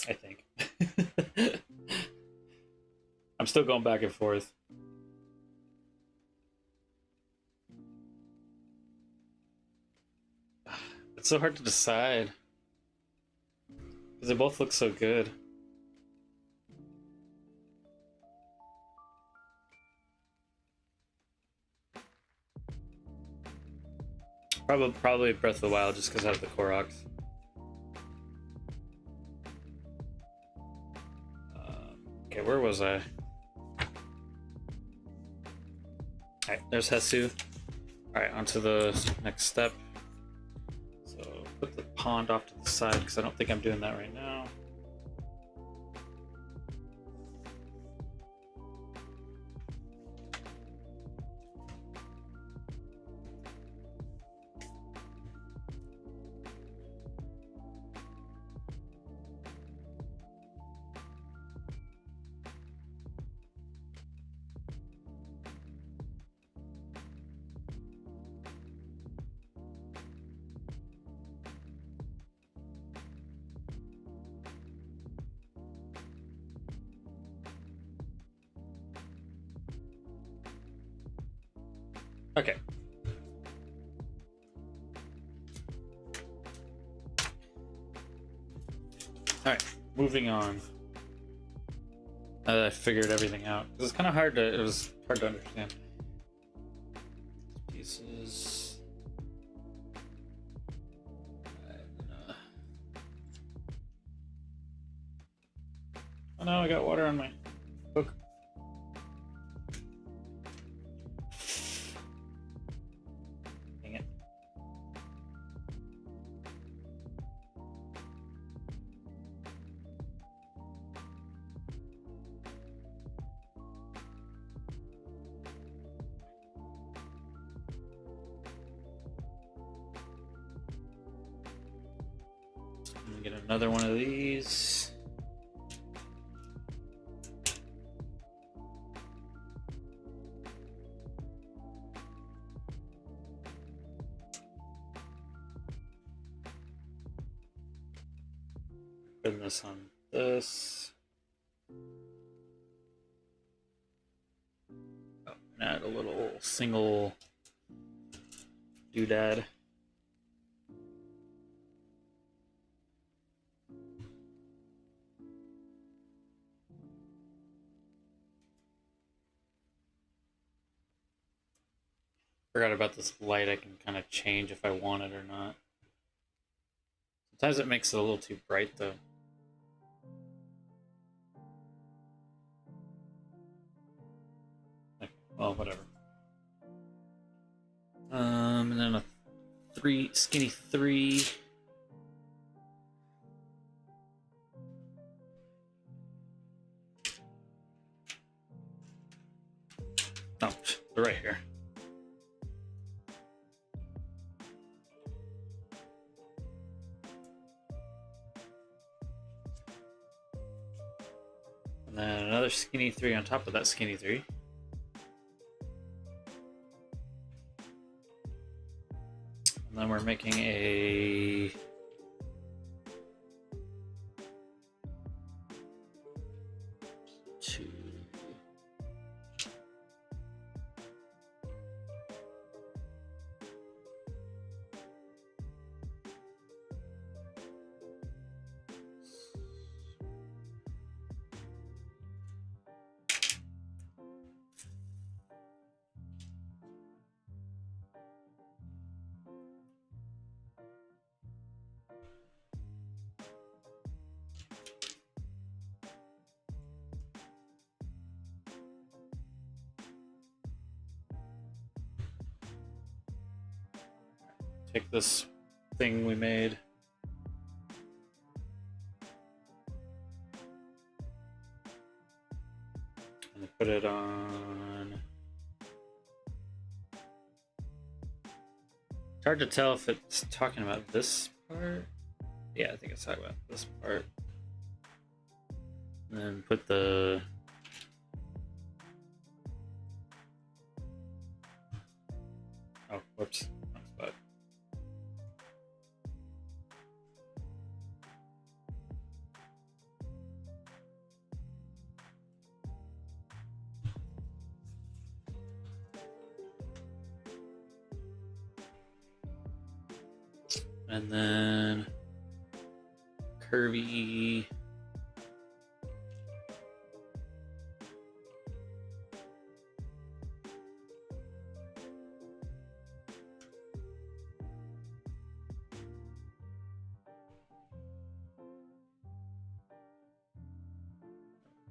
I think. I'm still going back and forth. It's so hard to decide because they both look so good. Probably Breath of the Wild just because I have the Koroks. Okay, where was I? Alright, there's Hesu. Alright, on to the next step. So put the pond off to the side because I don't think I'm doing that right now. Okay. Alright, moving on. Now that I figured everything out. It was kind of hard to, it was hard to understand. Pieces. Oh no, I got water on my book. Dang it. Let me get another one of these. Putting this on this. Oh, and add a little single doodad. Forgot about this light. I can kind of change if I want it or not. Sometimes it makes it a little too bright though. Okay, well, whatever. And then a skinny three. Oh, they're right here. And then another skinny three on top of that skinny three. And then we're making a two. Take this thing we made. And put it on. It's hard to tell if it's talking about this part. Yeah, I think it's talking about this part. And then put the oh, whoops. And then curvy.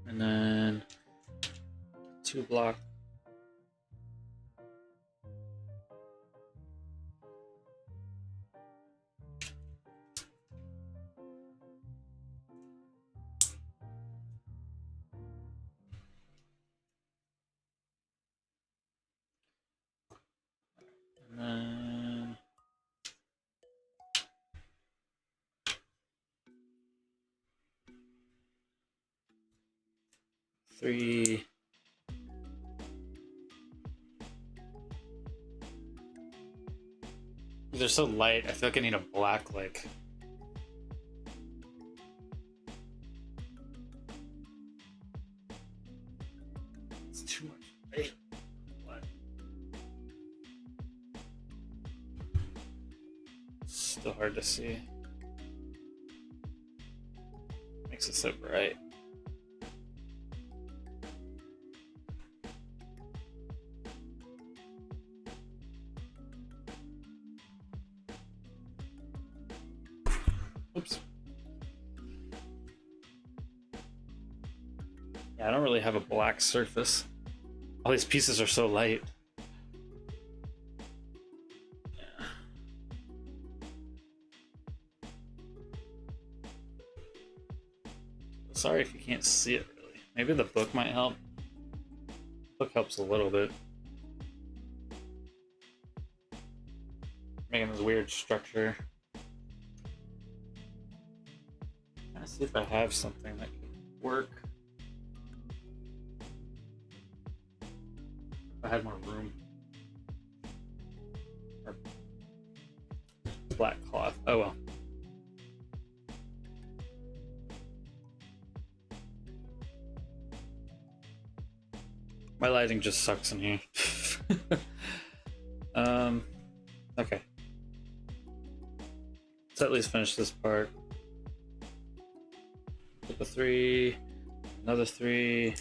And then 2 block. And then 3. They're so light, I feel like I need a black, like... It's too much light. What? Still hard to see. Makes it so bright. Oops. Yeah, I don't really have a black surface. All these pieces are so light. Yeah. Sorry if you can't see it really. Maybe the book might help. The book helps a little bit. Making this weird structure. Let's see if I have something that could work. If I had more room. Or black cloth. Oh well. My lighting just sucks in here. Okay. Let's at least finish this part. Put the 3, another 3.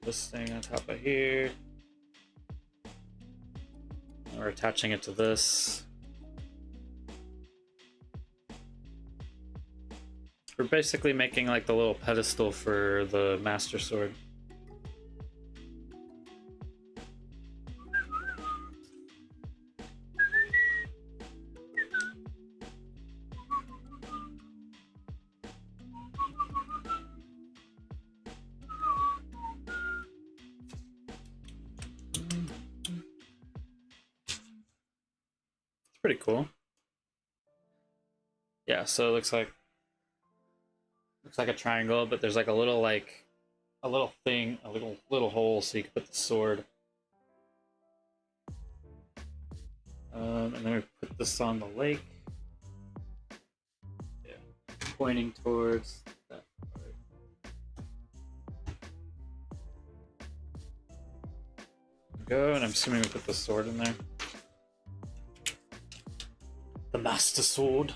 This thing on top of here. And we're attaching it to this. We're basically making like the little pedestal for the Master Sword. Pretty cool. Yeah, so it looks like a triangle, but there's like a little thing, a little hole so you can put the sword. And then we put this on the lake. Yeah, pointing towards that part. Go, and I'm assuming we put the sword in there. The Master Sword.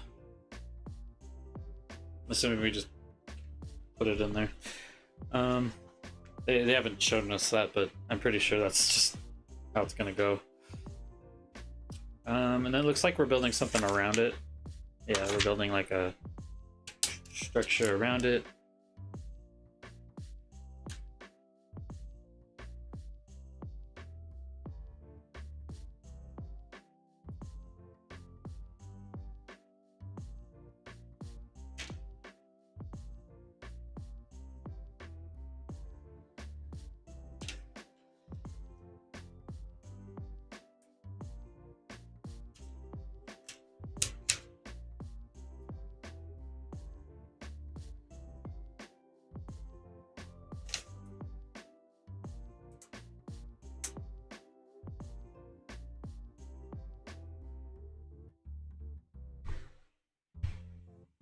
I'm assuming we just put it in there. They haven't shown us that, but I'm pretty sure that's just how it's gonna go. And then it looks like we're building something around it. Yeah, we're building like a structure around it.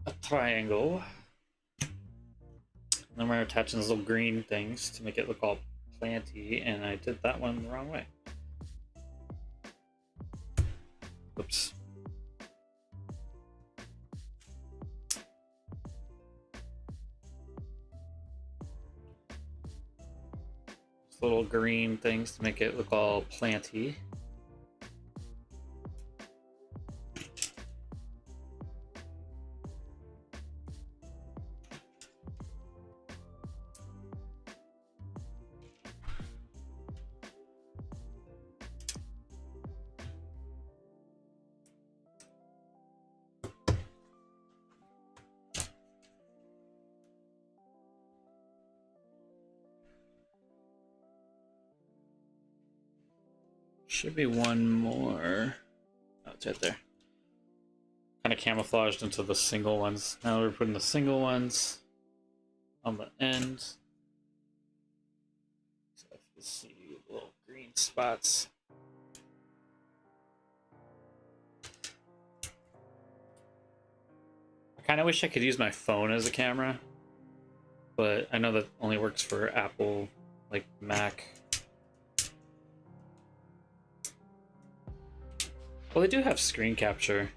A triangle. And then we're attaching those little green things to make it look all planty, and I did that one the wrong way. Oops. Little green things to make it look all planty. Should be one more. Oh, it's right there. Kind of camouflaged into the single ones. Now we're putting the single ones on the end. So if you see little green spots. I kind of wish I could use my phone as a camera, but I know that only works for Apple, like Mac. Well, they do have screen capture.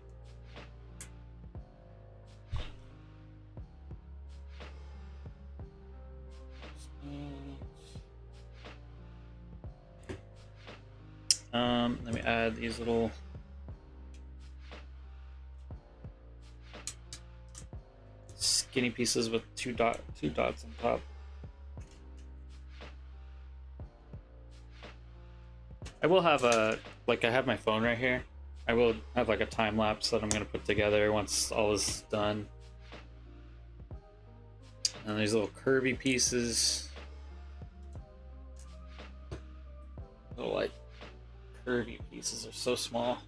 Let me add these little skinny pieces with two dots on top. I will have a, like I have my phone right here. I will have like a time lapse that I'm gonna put together once all is done. And these little curvy pieces. Little like curvy pieces are so small.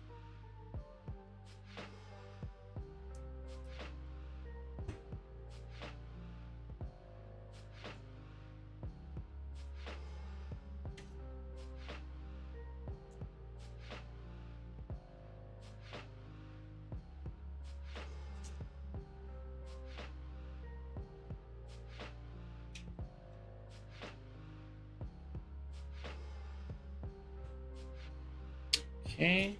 Okay.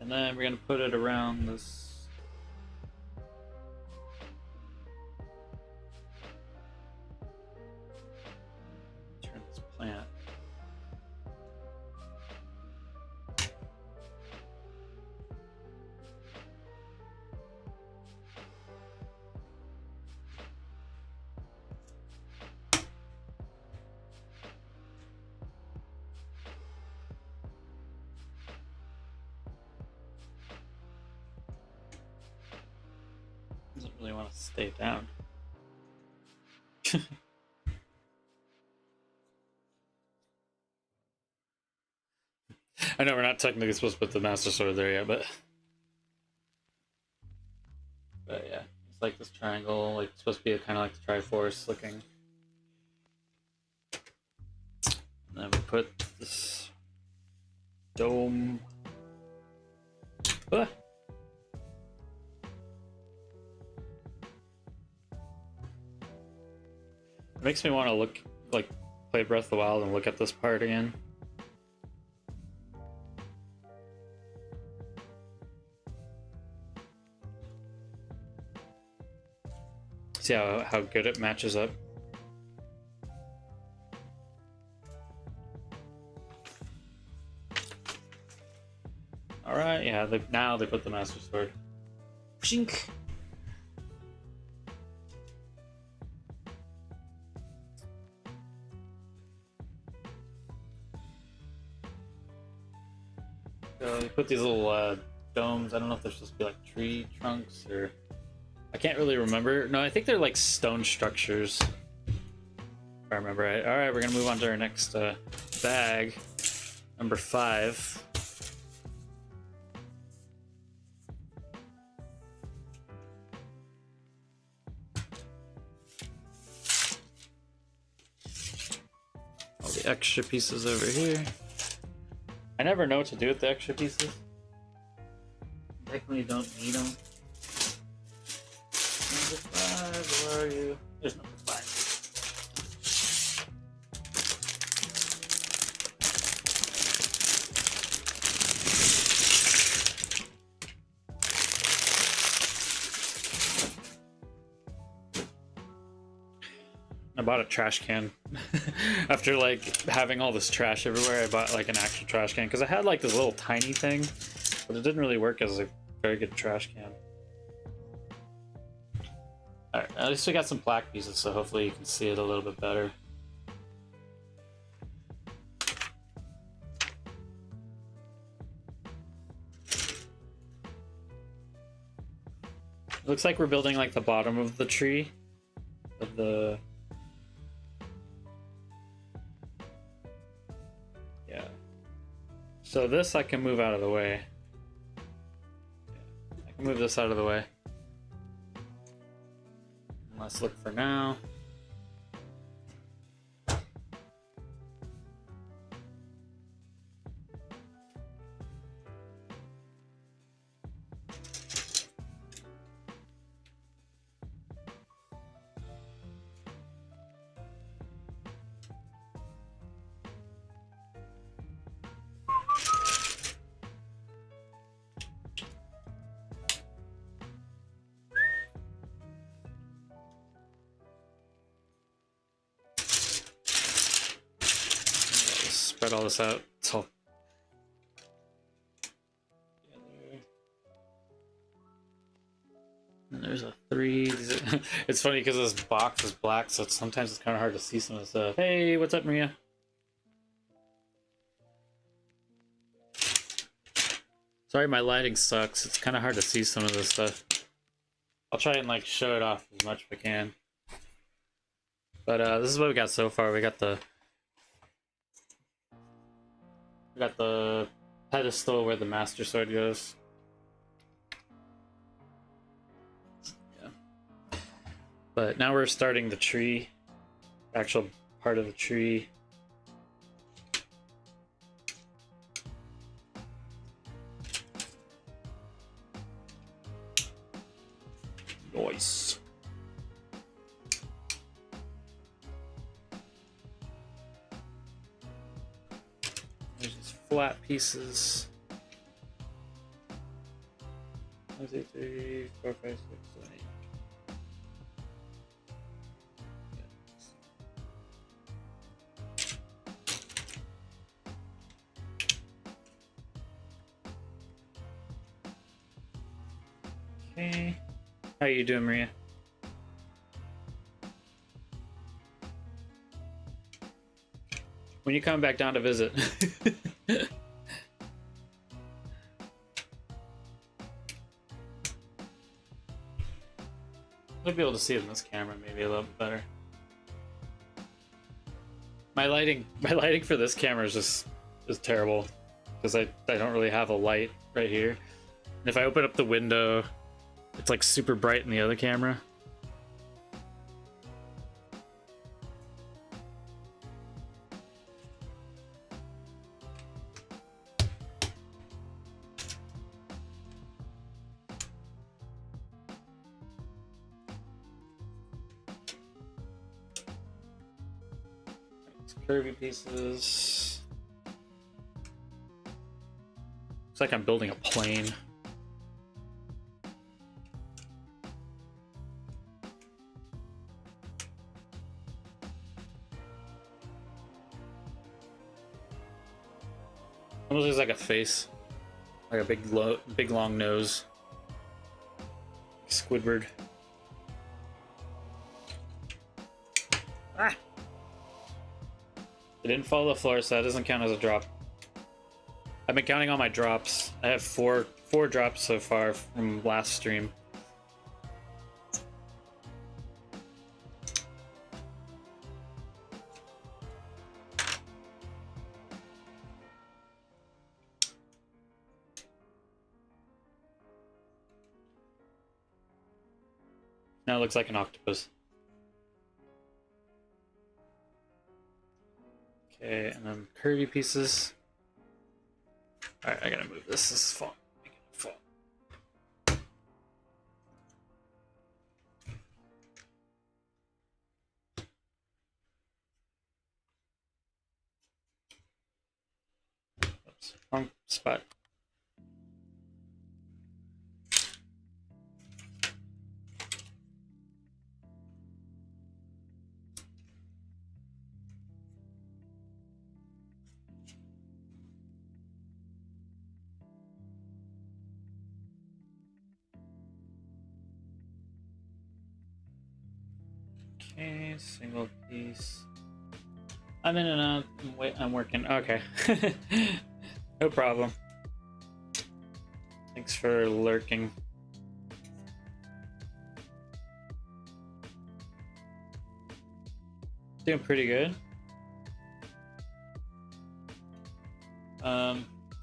And then we're gonna put it around this. Turn this plant. Doesn't really want to stay down. I know we're not technically supposed to put the Master Sword there yet, but yeah, it's like this triangle, like it's supposed to be kind of like the Triforce looking. And then we put this dome. Ah! It makes me want to look, like, play Breath of the Wild and look at this part again. See how good it matches up. Alright, yeah, now they put the Master Sword. Shink! So you put these little domes. I don't know if they're supposed to be like tree trunks or... I can't really remember. No, I think they're like stone structures. If I remember right. Alright, we're gonna move on to our next bag. Number 5. All the extra pieces over here. I never know what to do with the extra pieces. Technically don't need them. Number 5, where are you? There's number 5. I bought a trash can. After like having all this trash everywhere, I bought like an actual trash can because I had like this little tiny thing, but it didn't really work as a very good trash can. Alright, at least we got some plaque pieces, so hopefully you can see it a little bit better. Looks like we're building like the bottom of the tree of the so this I can move out of the way. I can move this out of the way. Let's look for now. Spread all this out. It's all together. And there's a 3. It's funny because this box is black, so sometimes it's kind of hard to see some of the stuff. Hey, what's up, Maria? Sorry, my lighting sucks. It's kind of hard to see some of this stuff. I'll try and like show it off as much as I can. But this is what we got so far. We got the pedestal where the Master Sword goes. Yeah. But now we're starting the tree. Actual part of the tree. Nice. There's these flat pieces. 1, 2, 3, 4, 5, 6, 7, 8. Okay. How you doing, Maria? When you come back down to visit. I'll be able to see it in this camera maybe a little bit better. My lighting for this camera is terrible because I don't really have a light right here. And if I open up the window, it's like super bright in the other camera. Curvy pieces. Looks like I'm building a plane. Almost looks like a face, like a big long nose. Squidward. Ah! It didn't fall to the floor, so that doesn't count as a drop. I've been counting all my drops. I have four drops so far from last stream. Now it looks like an octopus. Okay, and then curvy pieces. Alright, I gotta move this. This is fall. Oops, wrong spot. me. Single piece. I'm in and out. Wait, I'm working. Okay. No problem. Thanks for lurking. Doing pretty good.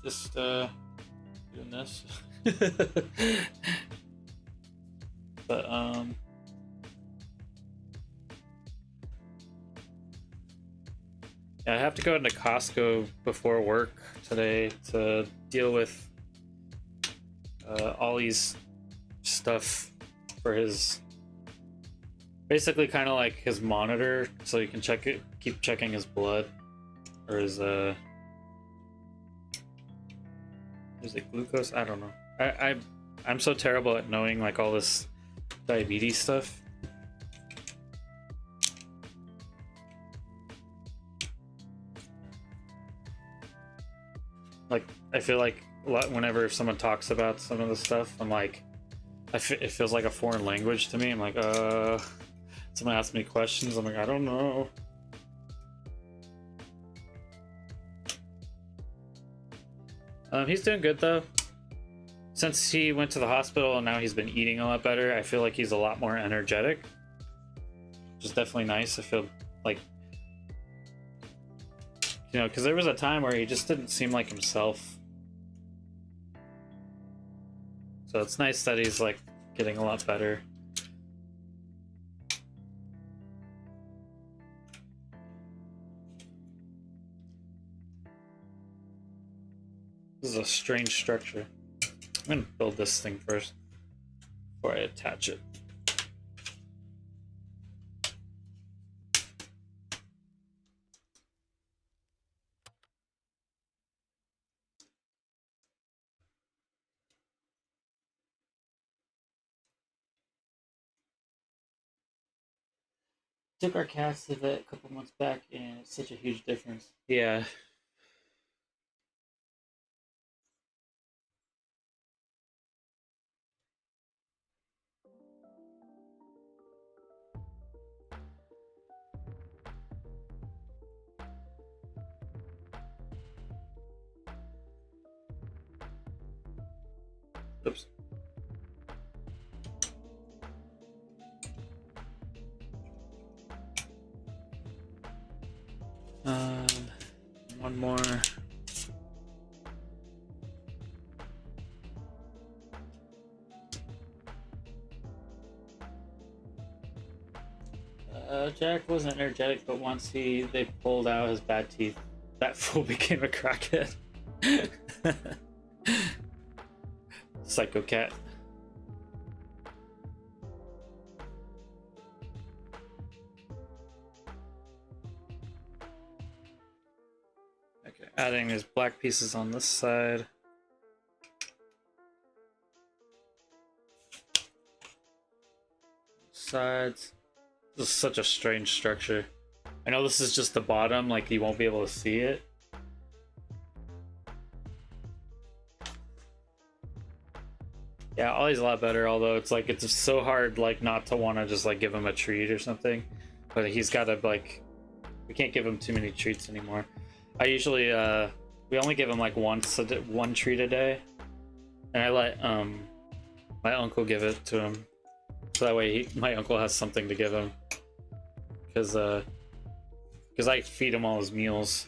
Just doing this. But yeah, I have to go into Costco before work today to deal with Ollie's stuff for his, basically kind of like his monitor, so you can check it, keep checking his blood, or his is it glucose? I don't know. I'm so terrible at knowing like all this diabetes stuff. Like, I feel like a lot whenever someone talks about some of the stuff, I'm like, it feels like a foreign language to me. I'm like, someone asks me questions, I'm like, I don't know. He's doing good though. Since he went to the hospital and now he's been eating a lot better, I feel like he's a lot more energetic. Which is definitely nice. I feel like, you know, because there was a time where he just didn't seem like himself. So it's nice that he's like getting a lot better. This is a strange structure. I'm gonna build this thing first before I attach it. Took our cats to the vet a couple months back, and it's such a huge difference. Yeah. Oops. One more. Jack wasn't energetic, but once they pulled out his bad teeth, that fool became a crackhead. Psycho cat. Okay, adding these black pieces on this side. Sides. This is such a strange structure. I know this is just the bottom, like you won't be able to see it. Yeah, Ollie's a lot better, although it's like it's so hard like not to want to just like give him a treat or something. But he's got to like, we can't give him too many treats anymore. I usually we only give him like one treat a day, and I let my uncle give it to him, so that way my uncle has something to give him, because I feed him all his meals.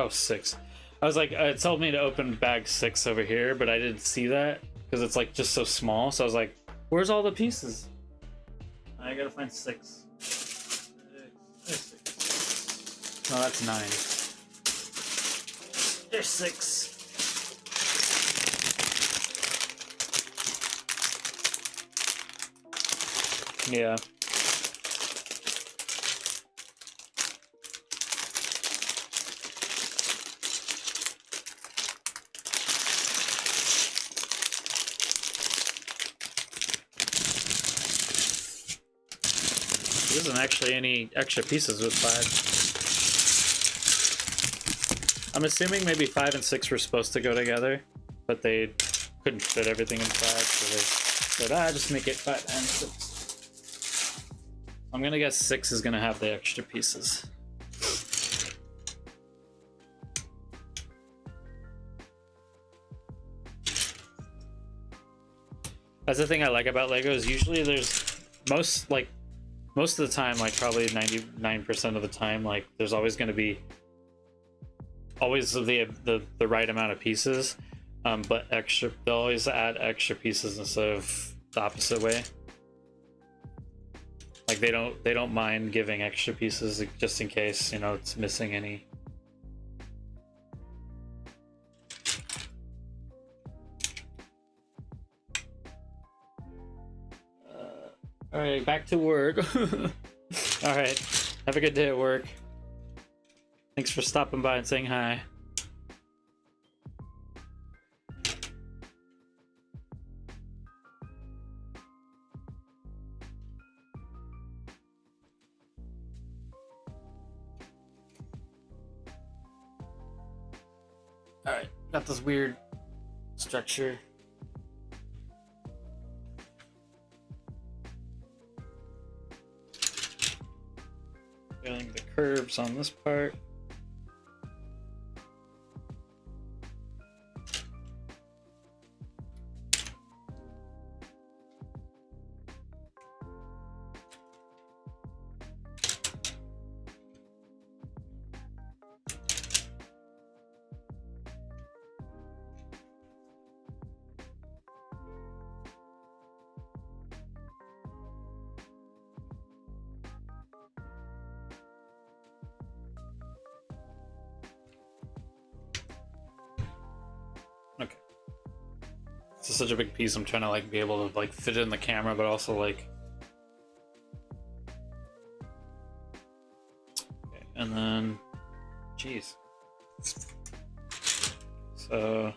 Oh, 6. I was like, it told me to open bag 6 over here, but I didn't see that because it's like just so small. So I was like, where's all the pieces? I gotta find 6. 6. No, that's 9. There's 6. Yeah. isn't actually any extra pieces with 5. I'm assuming maybe 5 and 6 were supposed to go together, but they couldn't fit everything inside, so they said, just make it 5 and 6. I'm gonna guess 6 is gonna have the extra pieces. That's the thing I like about Lego is usually there's most of the time, like probably 99% of the time, like there's always going to be the right amount of pieces, but they'll always add extra pieces instead of the opposite way. Like they don't mind giving extra pieces just in case, you know, it's missing any. All right, back to work. All right, have a good day at work. Thanks for stopping by and saying hi. All right, got this weird structure. Feeling the curves on this part. Okay. This is such a big piece. I'm trying to like be able to like fit it in the camera, but also like. Okay, and then, jeez. So.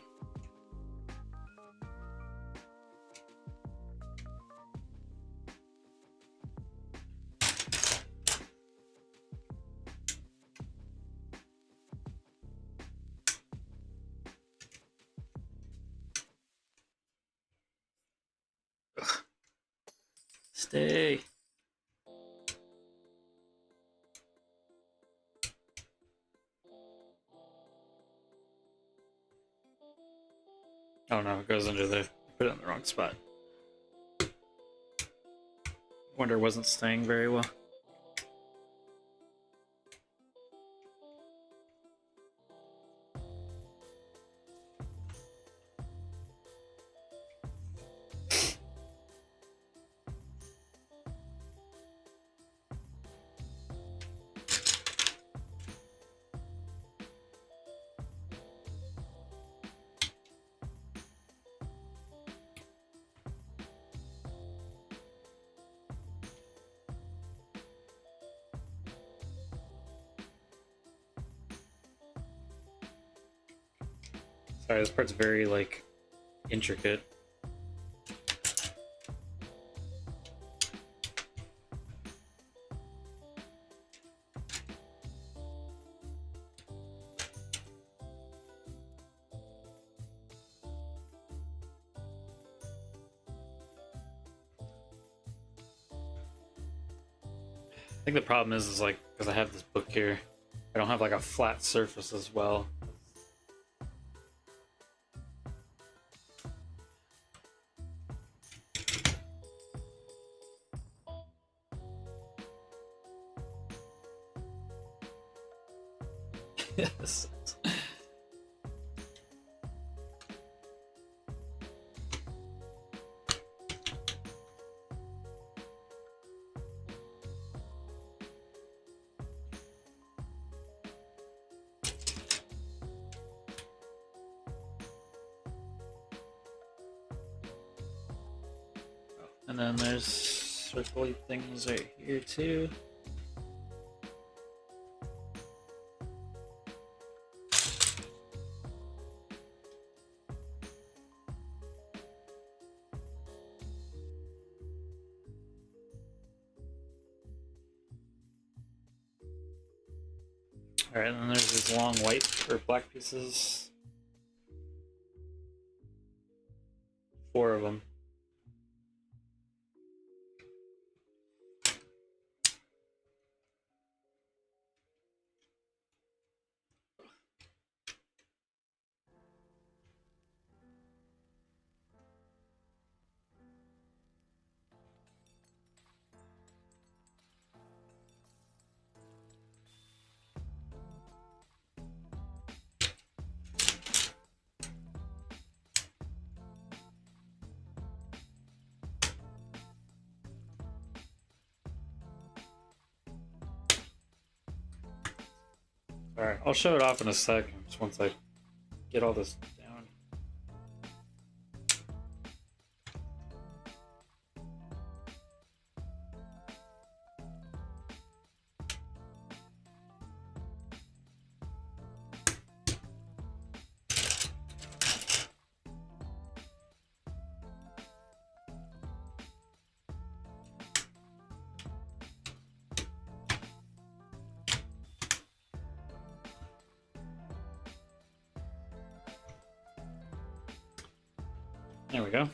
Stay. Oh no, it goes under there. Put it in the wrong spot. Wonder it wasn't staying very well. Sorry, this part's very, like, intricate. I think the problem is like, because I have this book here, I don't have, like, a flat surface as well. Yes. And then there's circly things right here too. All right, and then there's these long white or black pieces. 4 of them. Alright, I'll show it off in a second, just once I get all this down. There we go.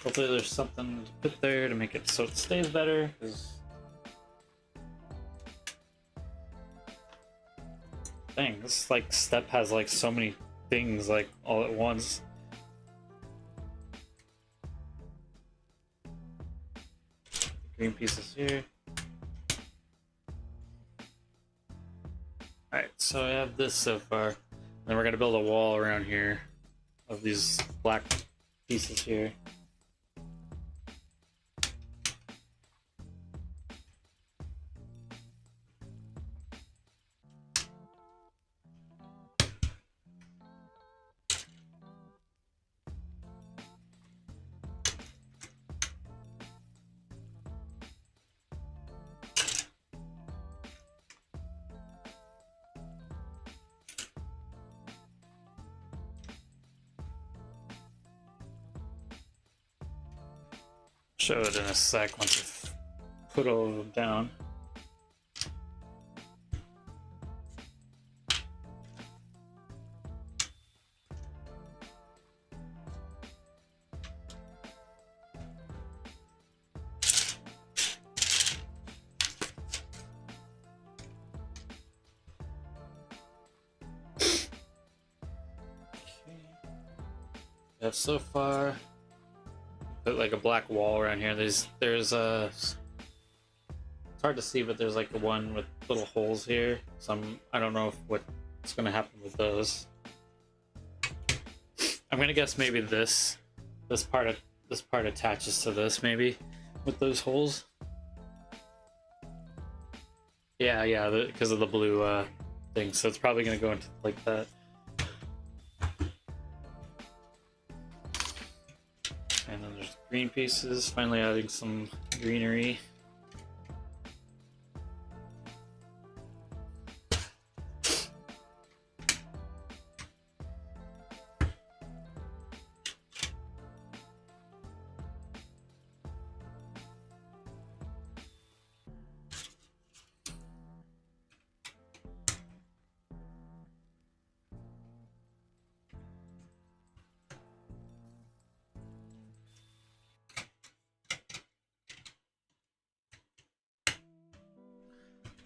Hopefully there's something to put there to make it so it stays better, because dang, this like step has like so many things like all at once. Green pieces here. Alright, so I have this so far. Then we're gonna build a wall around here of these black pieces here. Show it in a sec once I put all of them down. Yeah, so far put like a black wall around here. There's it's hard to see, but there's like the one with little holes here. I don't know what's gonna happen with those. I'm gonna guess maybe this part attaches to this maybe with those holes. Yeah, because of the blue thing. So it's probably gonna go into like that. And then there's green pieces, finally adding some greenery.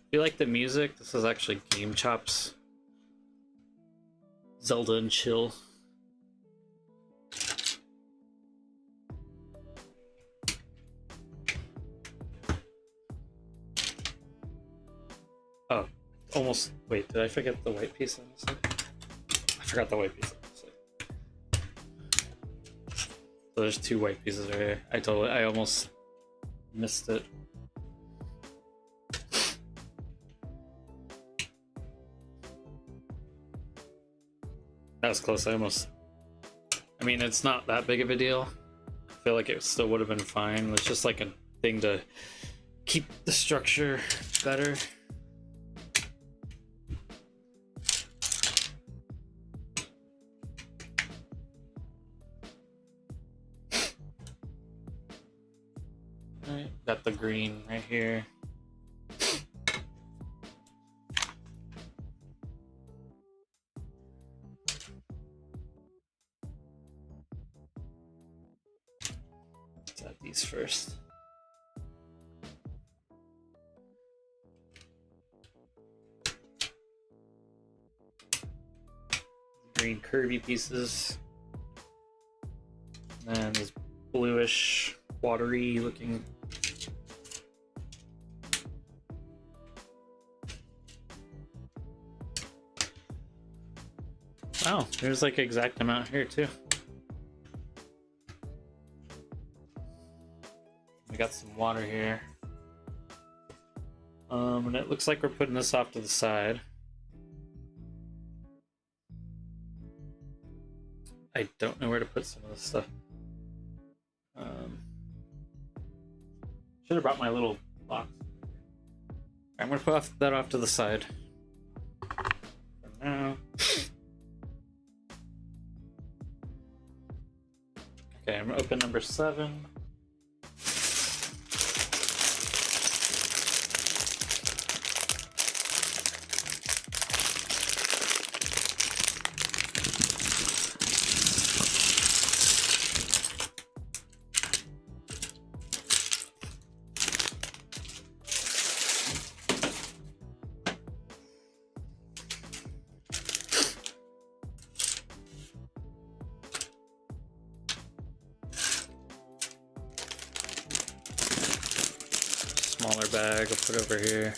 If you like the music, this is actually Game Chop's Zelda and Chill. Oh, almost. Wait, did I forget the white piece on this side? I forgot the white piece on this side. So there's 2 white pieces right here. I almost missed it. That was close. I mean, it's not that big of a deal. I feel like it still would have been fine. It's just like a thing to keep the structure better. Alright, got the green right here. these first. Green curvy pieces. And this bluish, watery looking. Wow, there's like exact amount here too. We got some water here. And it looks like we're putting this off to the side. I don't know where to put some of this stuff. Should have brought my little box. I'm gonna put that off to the side for now. Okay, I'm gonna open number 7. Smaller bag, I'll put over here.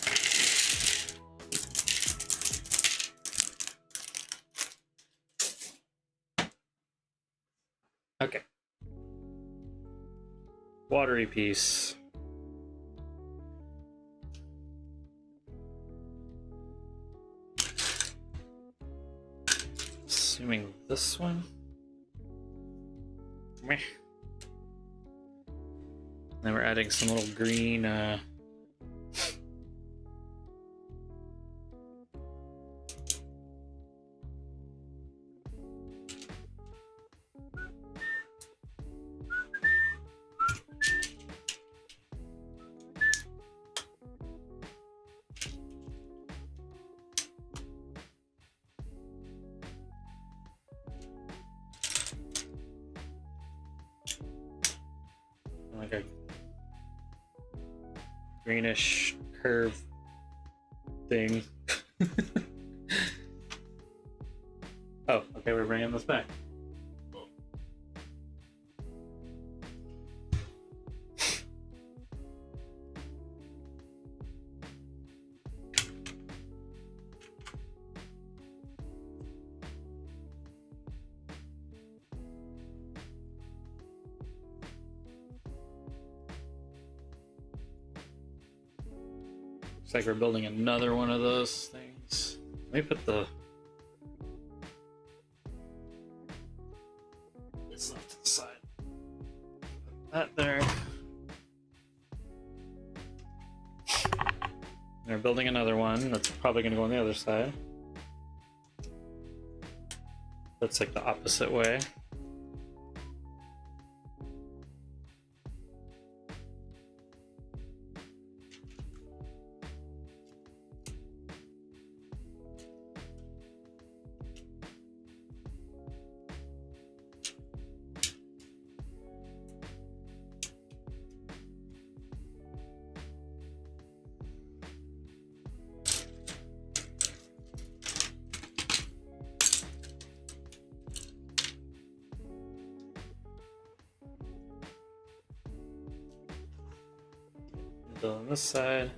Okay. Watery piece. Assuming this one. Meh. Then we're adding some little green like a greenish curve thing. Oh, okay, we're bringing this back. Looks like we're building another one of those things. Let me put this off to the side. Put that there. They're building another one that's probably going to go on the other side. That's like the opposite way. Build on this side.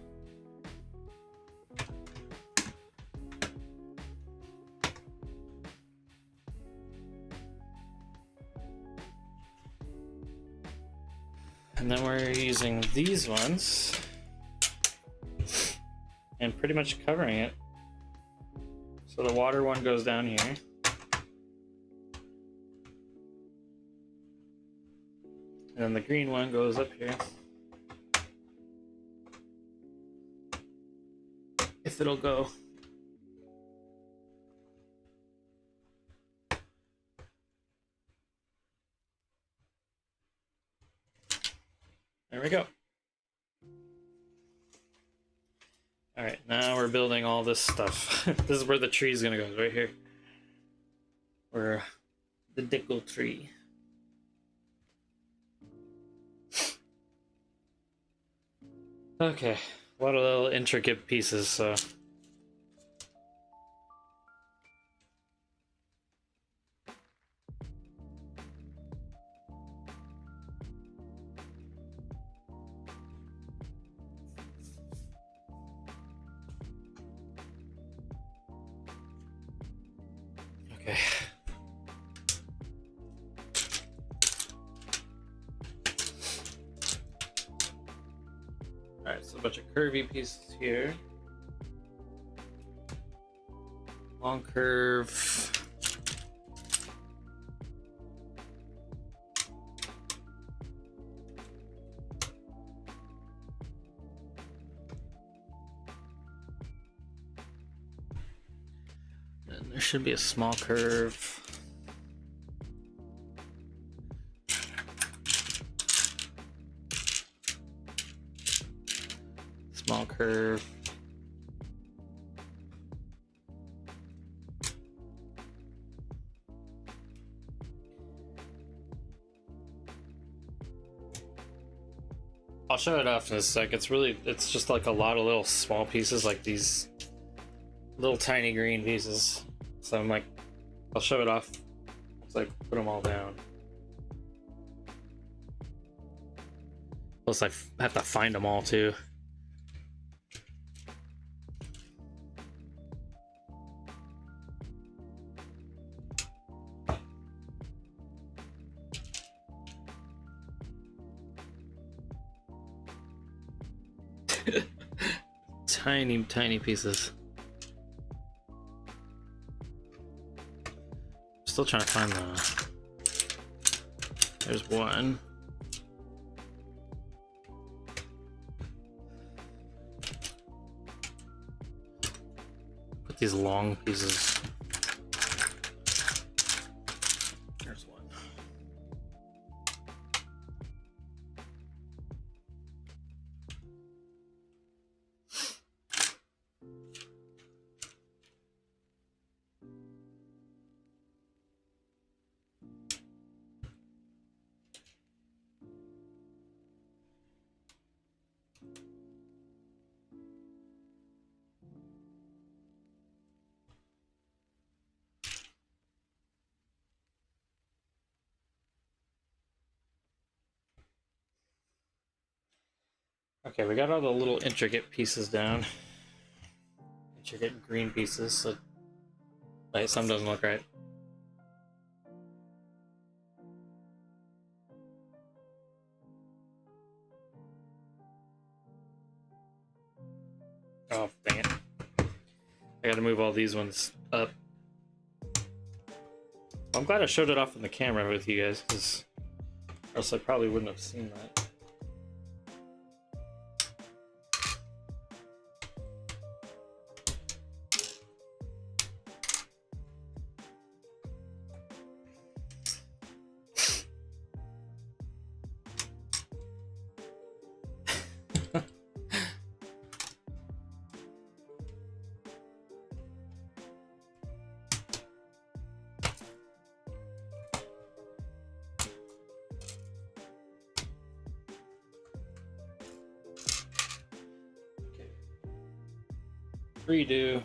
And then we're using these ones and pretty much covering it. So the water one goes down here. And then the green one goes up here. If it'll go. There we go. All right, now we're building all this stuff. This is where the tree is gonna go, right here. Where the Deku tree. Okay, a lot of little intricate pieces, so. Okay. Alright, so a bunch of curvy pieces here. Long curve. And there should be a small curve. Small curve. I'll show it off in a sec. It's just like a lot of little small pieces, like these little tiny green pieces. So I'm like, I'll show it off. It's like, put them all down. Plus I have to find them all too. Tiny pieces. Still trying to find the. There's one. Put these long pieces. There's one. Okay, we got all the little intricate pieces down. Intricate green pieces. So, wait, some doesn't look right. Oh, dang it. I gotta move all these ones up. I'm glad I showed it off in the camera with you guys, because or else I probably wouldn't have seen that. Redo.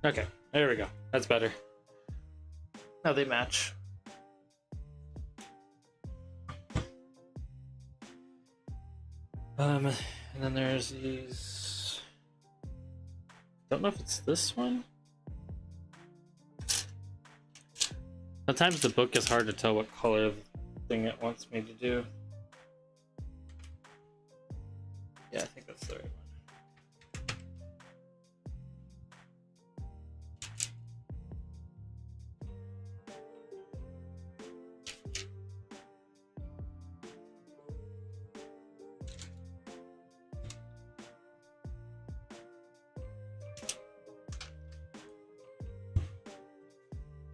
Okay, there we go. That's better. Now they match. And then there's these. Don't know if it's this one. Sometimes the book is hard to tell what color thing it wants me to do. Yeah, I think that's the right one.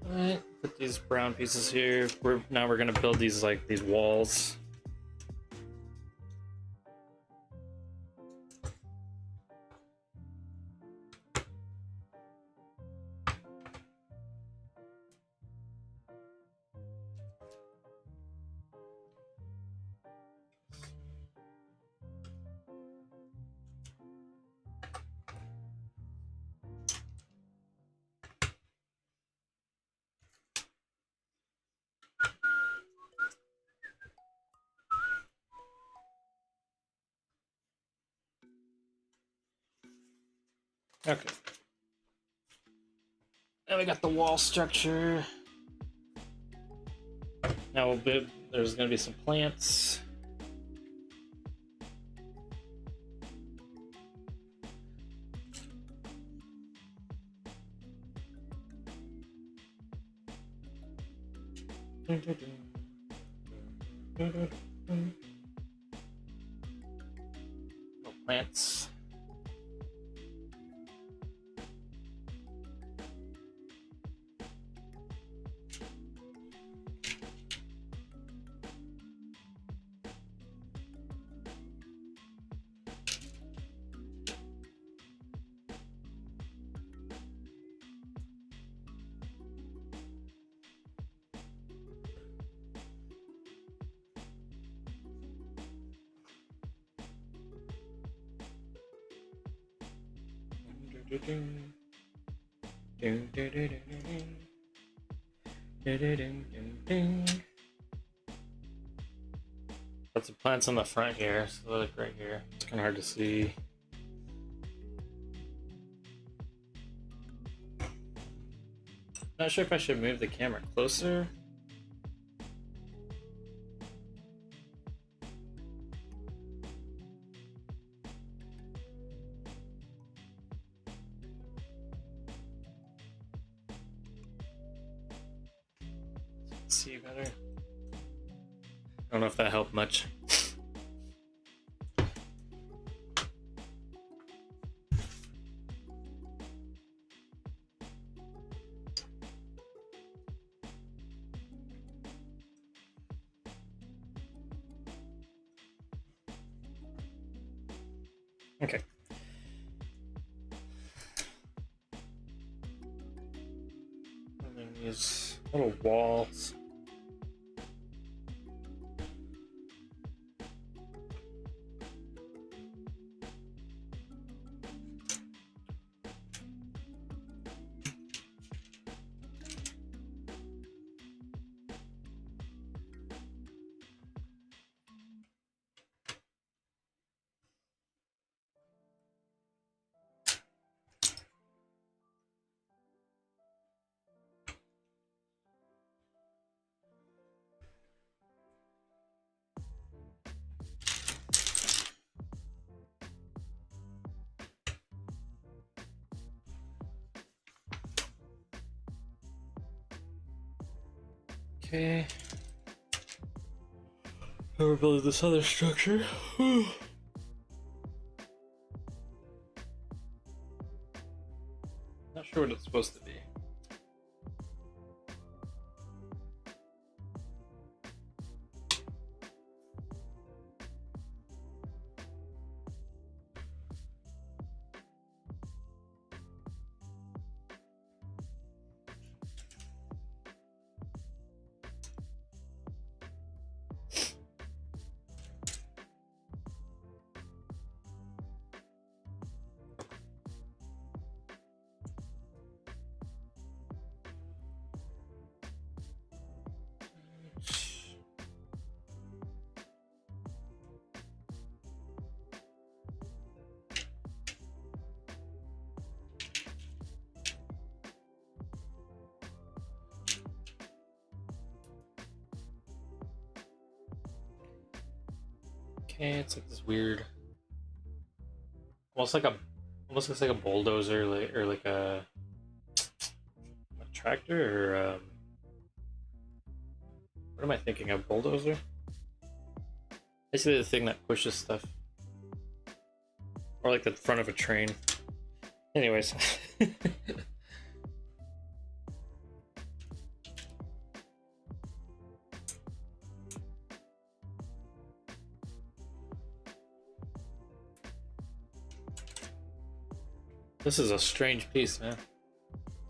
Alright, put these brown pieces here. Now we're gonna build these like these walls. Okay. And we got the wall structure. Now there's gonna be some plants. Plants. Lots of plants on the front here, so look right here. It's kind of hard to see. Not sure if I should move the camera closer. See you better. I don't know if that helped much. Okay. And then these little walls. Okay. Now we're building this other structure. Not sure what it's supposed to be. Okay, it's like this weird, almost looks like a bulldozer, or like a tractor, or what am I thinking of? Bulldozer? Basically the thing that pushes stuff, or like the front of a train. Anyways. This is a strange piece, man.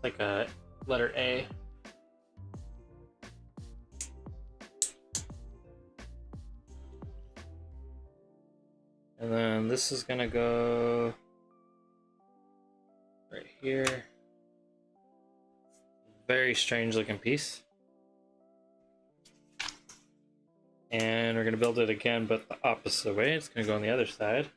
Like a letter A. And then this is gonna go right here. Very strange looking piece. And we're gonna build it again, but the opposite way. It's gonna go on the other side.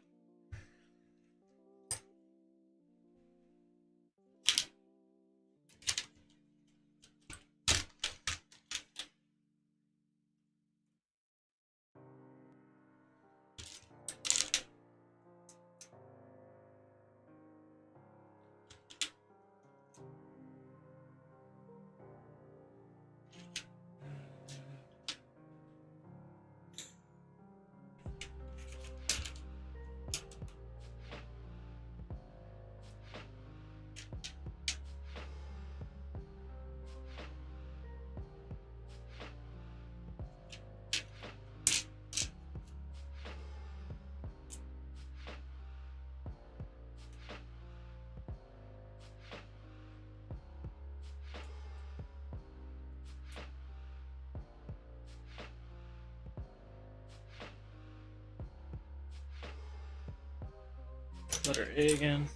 Letter A again.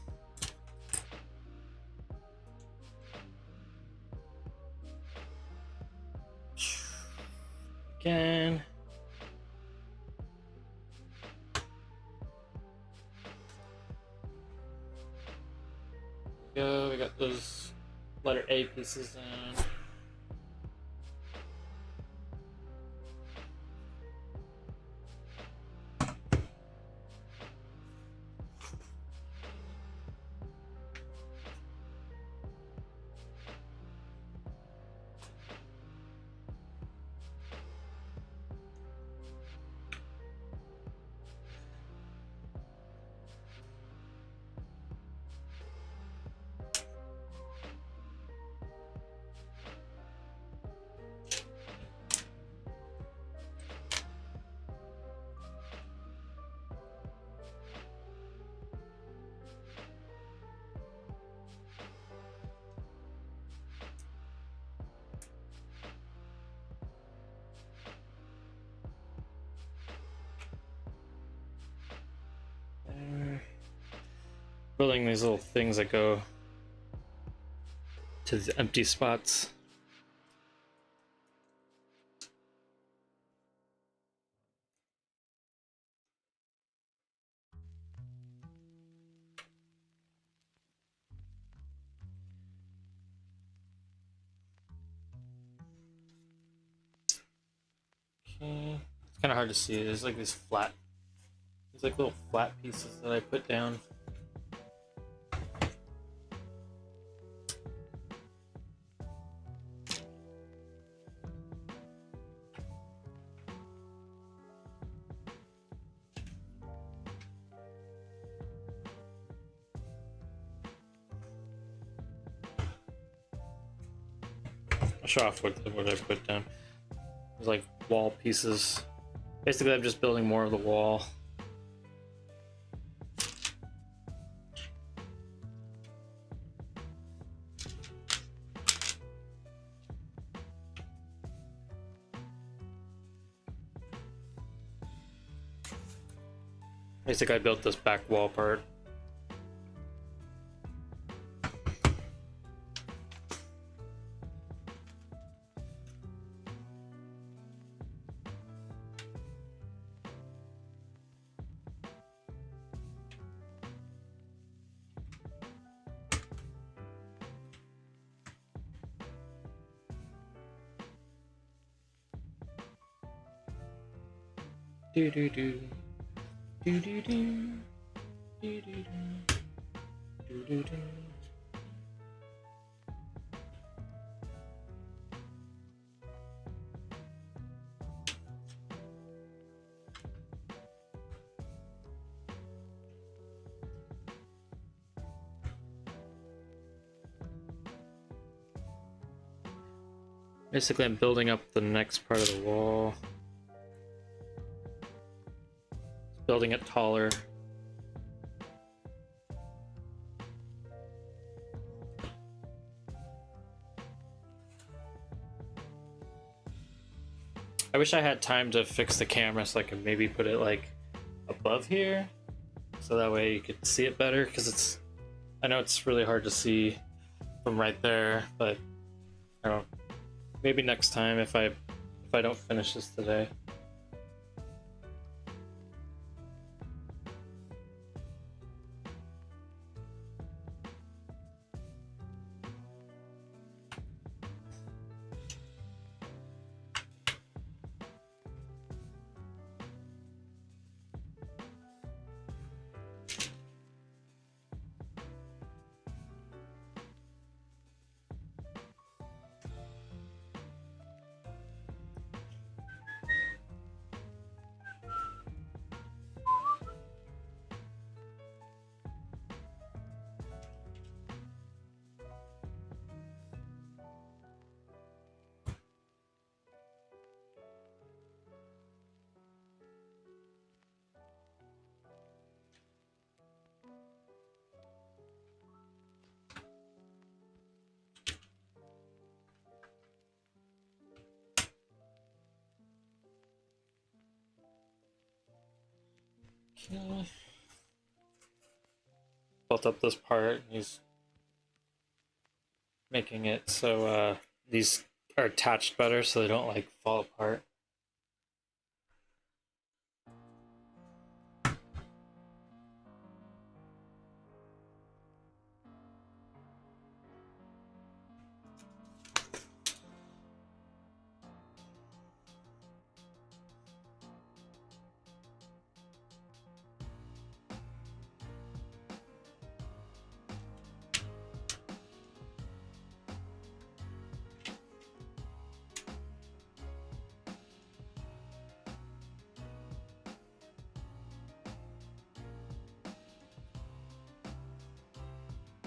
Again. Go, we got those letter A pieces in. Building these little things that go to the empty spots. Okay. It's kind of hard to see. There's like these like little flat pieces that I put down. I'll show off what I put down. There's like wall pieces. Basically, I'm just building more of the wall. Basically, I built this back wall part. Do do do do do do do do do do do. Basically, I'm building up the next part of the wall. Building it taller. I wish I had time to fix the camera so I could maybe put it like above here, so that way you could see it better. Because it's, I know it's really hard to see from right there, but I don't. Maybe next time if I don't finish this today. Okay. Built up this part. He's making it so these are attached better so they don't like fall apart.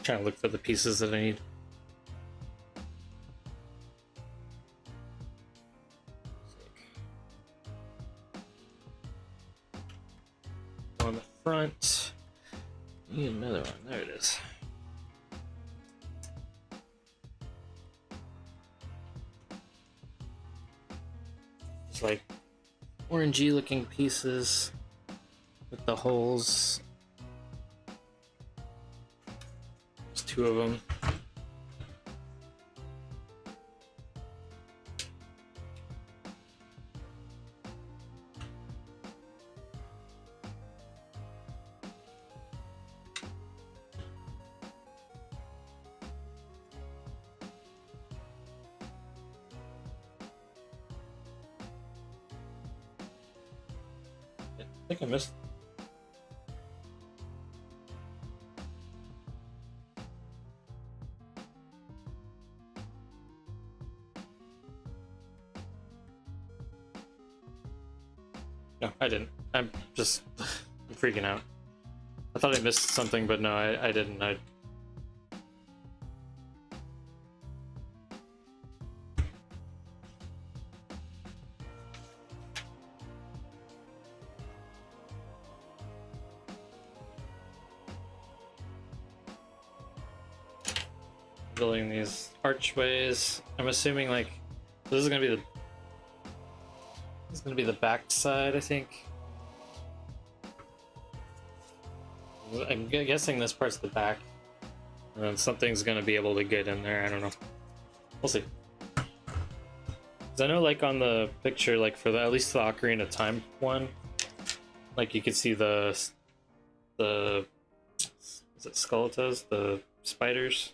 Trying to look for the pieces that I need. On the front. Need another one. There it is. It's like orangey looking pieces with the holes. There's two of them. I think I missed. No, I didn't. I'm just I'm freaking out. I thought I missed something, but no, I didn't. Building these archways. I'm assuming like this is gonna be the back side, I think. I'm guessing this part's the back, and then something's gonna be able to get in there. I don't know. We'll see. 'Cause I know, like on the picture, like for at least the Ocarina of Time one, like you could see the is it Skeletas, the spiders.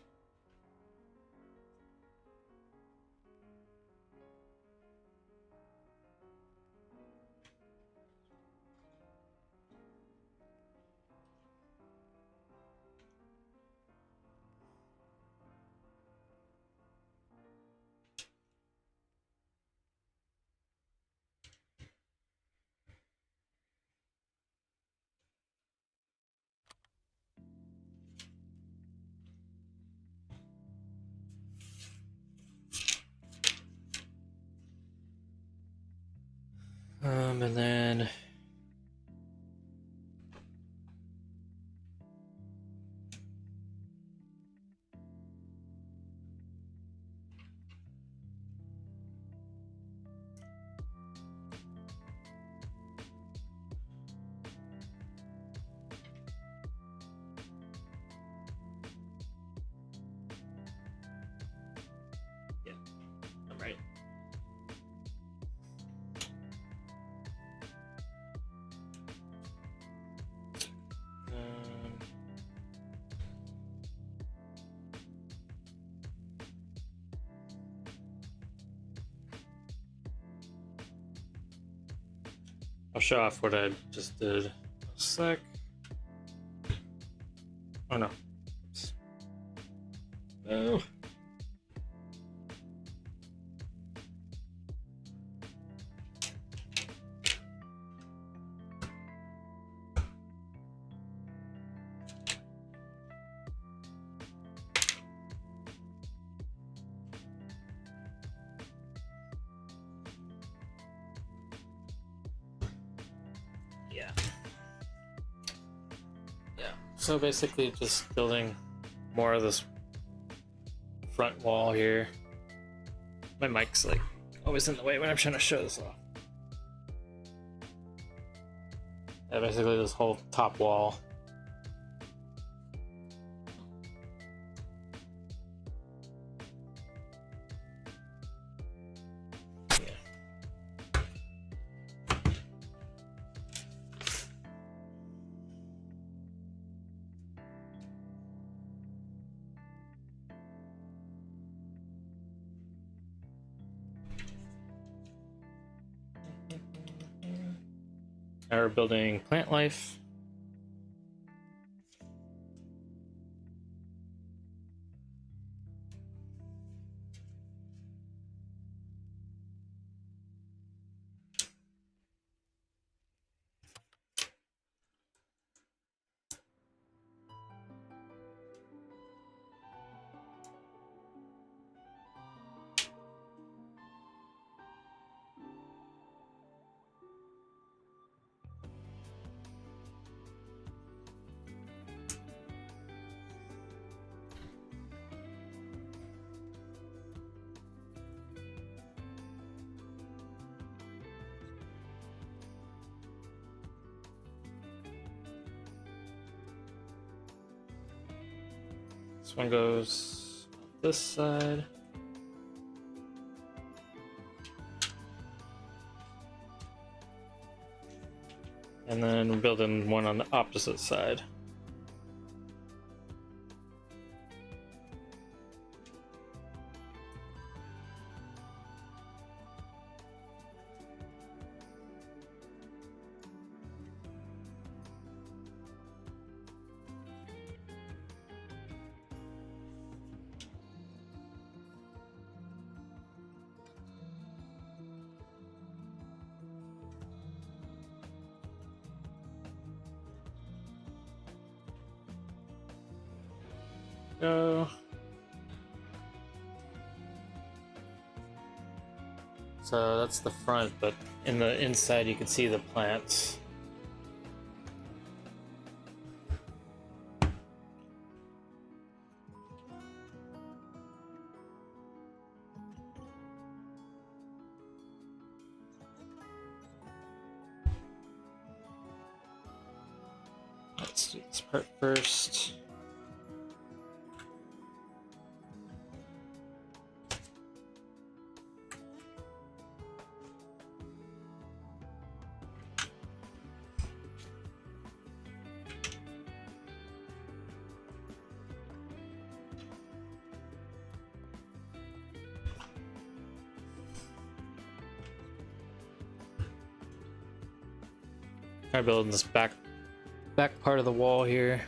And then I'll show off what I just did. A sec. Oh no. Oops. No. So basically just building more of this front wall here. My mic's like always in the way when I'm trying to show this off. Yeah, basically this whole top wall. Now we're building plant life. This one goes this side. And then we're building one on the opposite side. Go. So that's the front, but in the inside you can see the plants. Let's do this part first. Try building this back part of the wall here.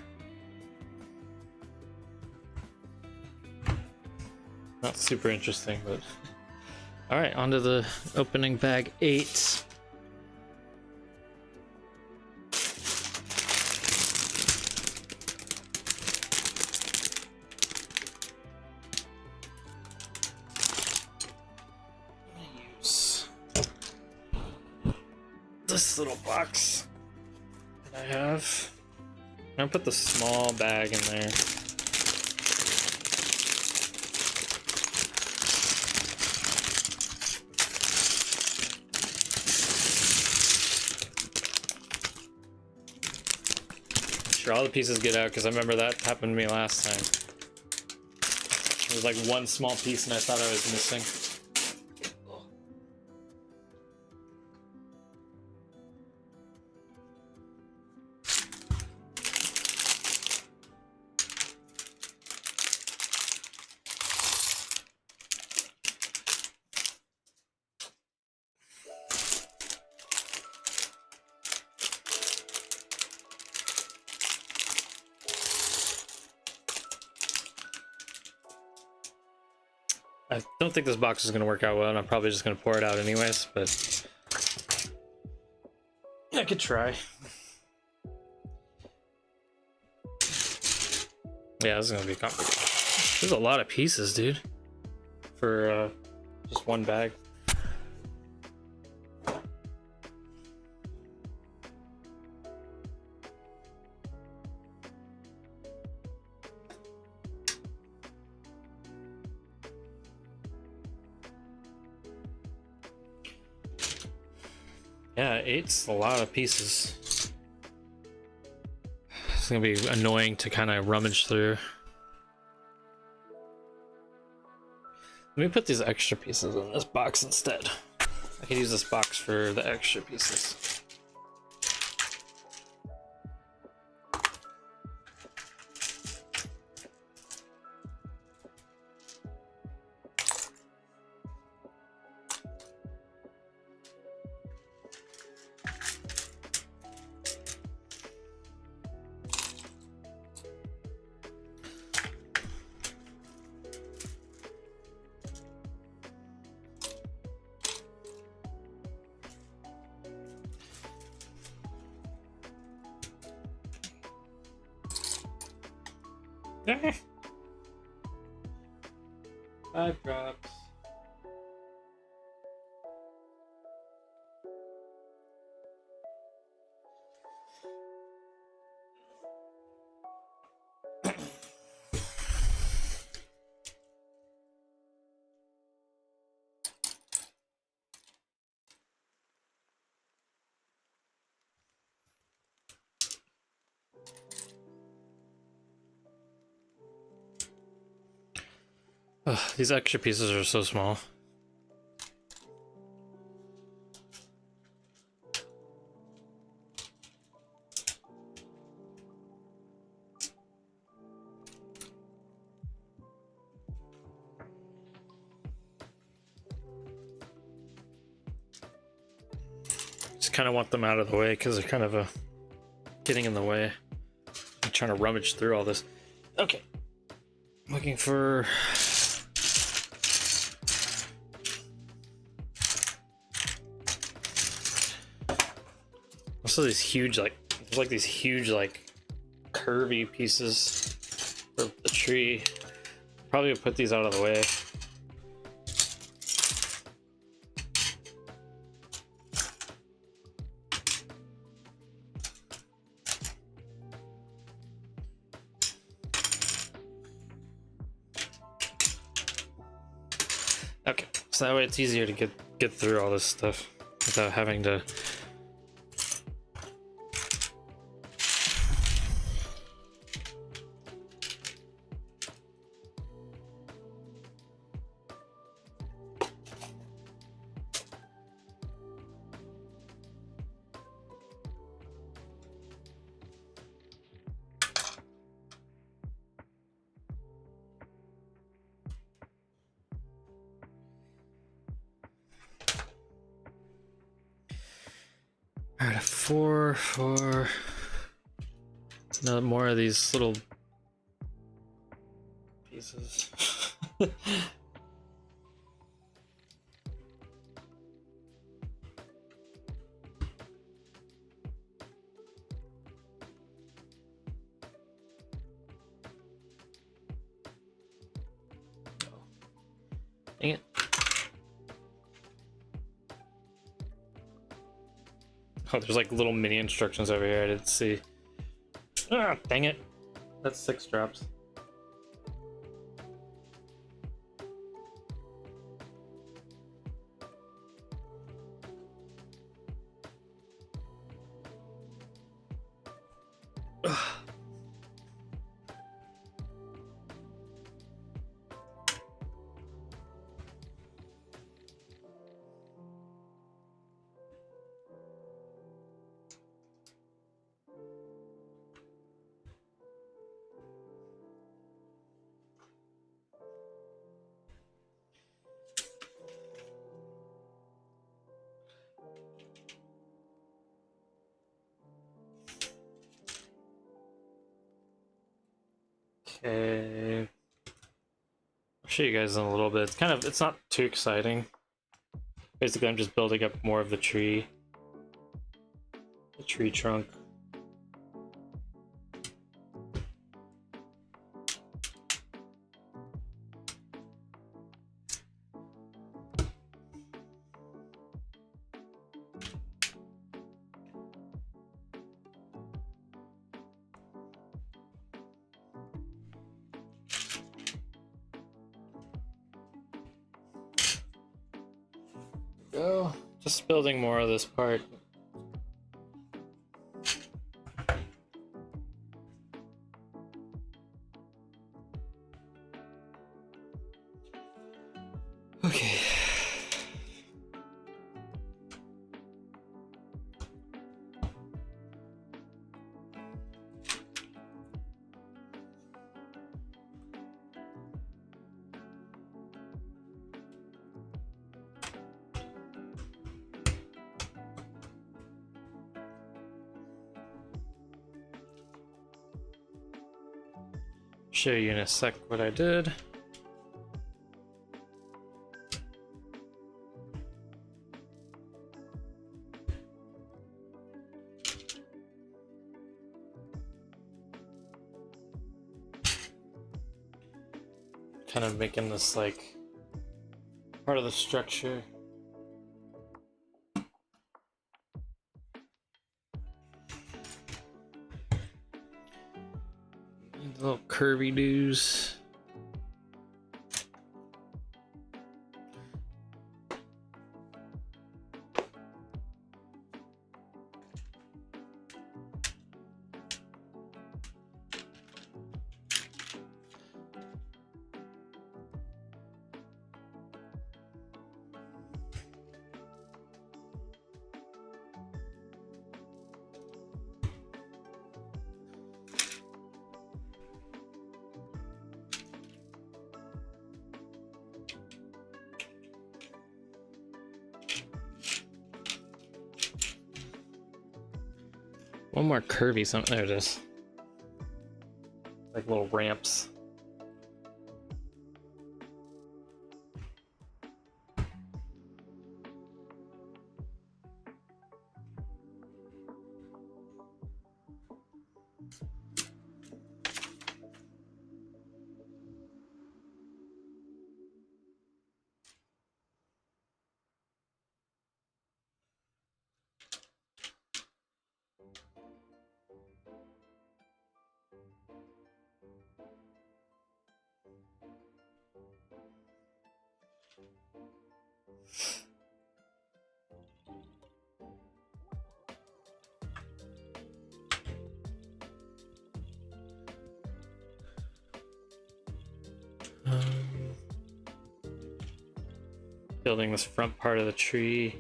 Not super interesting, but all right, on to the opening bag 8. Use this little box that I have. I'm gonna put the small bag in there. Sure, all the pieces get out, because I remember that happened to me last time. There was like one small piece and I thought I was missing. I don't think this box is gonna work out well, and I'm probably just gonna pour it out anyways, but I could try. Yeah, this is gonna be complicated. There's a lot of pieces, dude, for just one bag. Yeah, 8's a lot of pieces. It's gonna be annoying to kind of rummage through. Let me put these extra pieces in this box instead. I could use this box for the extra pieces. Five drops. Ugh, these extra pieces are so small. Just kind of want them out of the way because they're kind of getting in the way. I'm trying to rummage through all this. Okay. Looking for... Also these huge, like, there's like these huge, like, curvy pieces for the tree. Probably put these out of the way. Okay, so that way it's easier to get through all this stuff without having to... Alright, four. No more of these little pieces. Dang it. Oh, there's like little mini instructions over here I didn't see. Ah, dang it. That's 6 drops. Okay. show you guys in a little bit. It's not too exciting. Basically, I'm just building up more of the tree trunk. Go. Just building more of this part. Okay. Show you in a sec what I did. Kind of making this like part of the structure. Little curvy doos. One more curvy something. There it is. Like little ramps. Building this front part of the tree.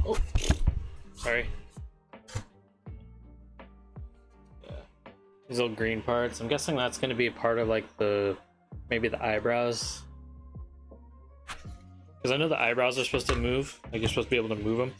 Oh, sorry. Yeah. These little green parts. I'm guessing that's going to be a part of like maybe the eyebrows. Because I know the eyebrows are supposed to move. Like you're supposed to be able to move them.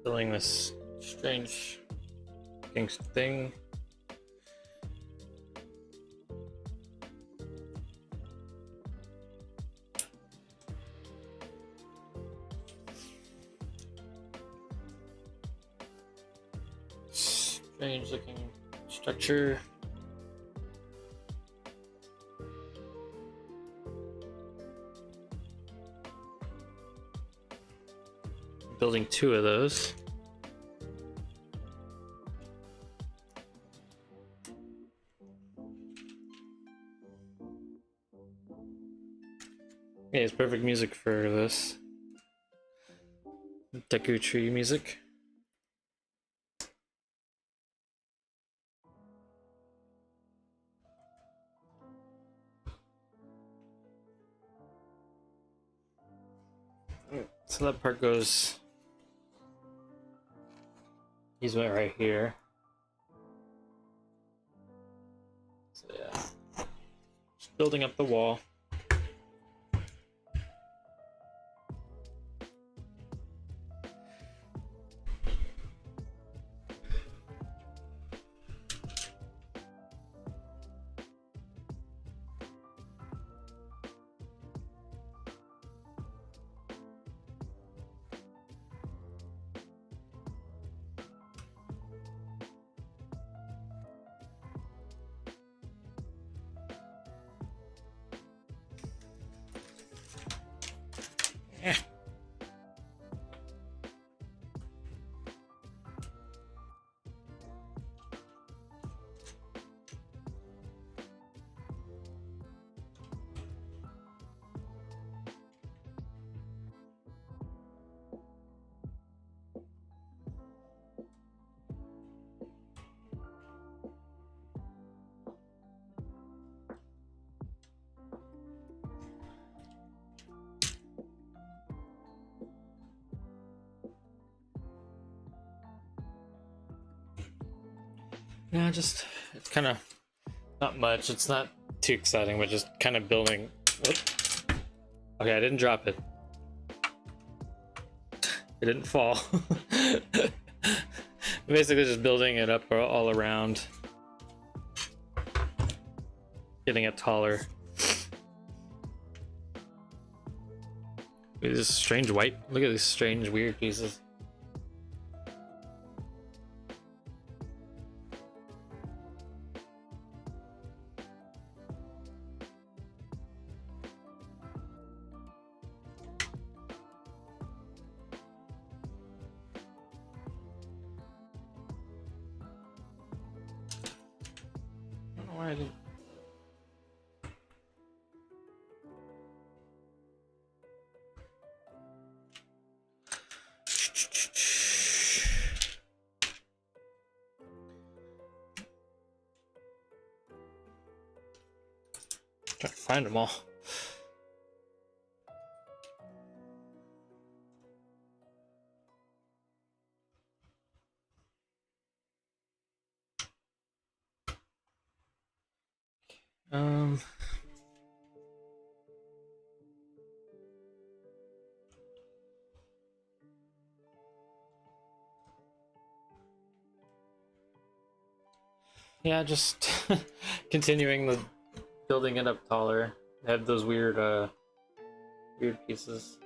Building this strange looking thing. strange looking structure. Building 2 of those. Yeah, it's perfect music for this. Deku tree music. So that part goes. He's right here. So yeah, just building up the wall. Yeah. Yeah, just it's kind of not much. It's not too exciting, but just kind of building. Whoop. Okay, I didn't drop it. It didn't fall. Basically, just building it up all around, getting it taller. Look at this strange white. Look at these strange, weird pieces. I don't know why I didn't. Trying to find them all. Um. Yeah, just continuing the building it up taller. Have those weird weird pieces.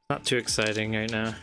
Not too exciting right now.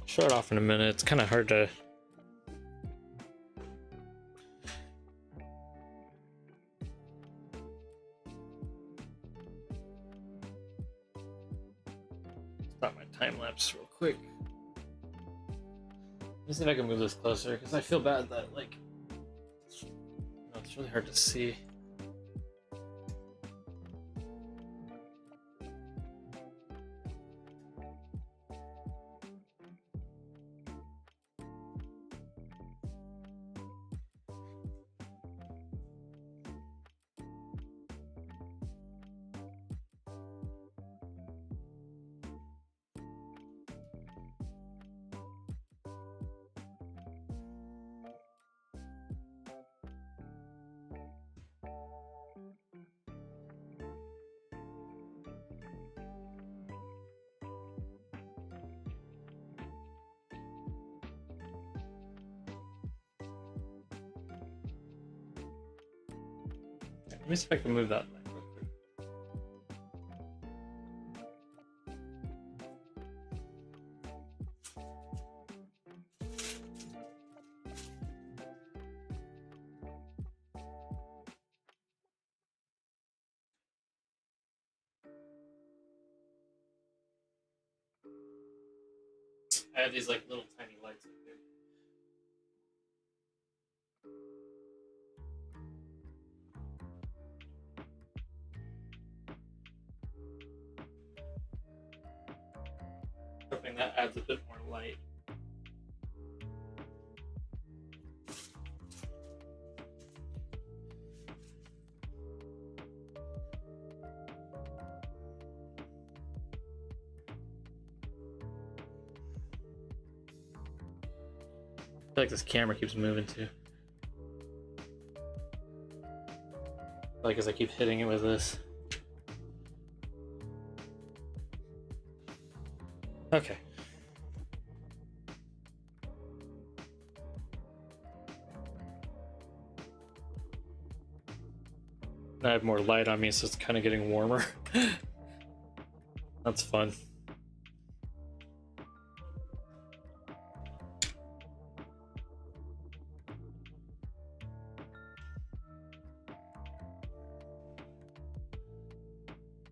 Show it off in a minute. It's kind of hard to. Stop my time lapse real quick. Let me see if I can move this closer, because I feel bad that, like, it's really hard to see. Let me see if I can move that light real quick. I have these like little tiny lights up here. Hoping that adds a bit more light. I feel like this camera keeps moving too. Like as I keep hitting it with this. Okay. I have more light on me, so it's kind of getting warmer. That's fun.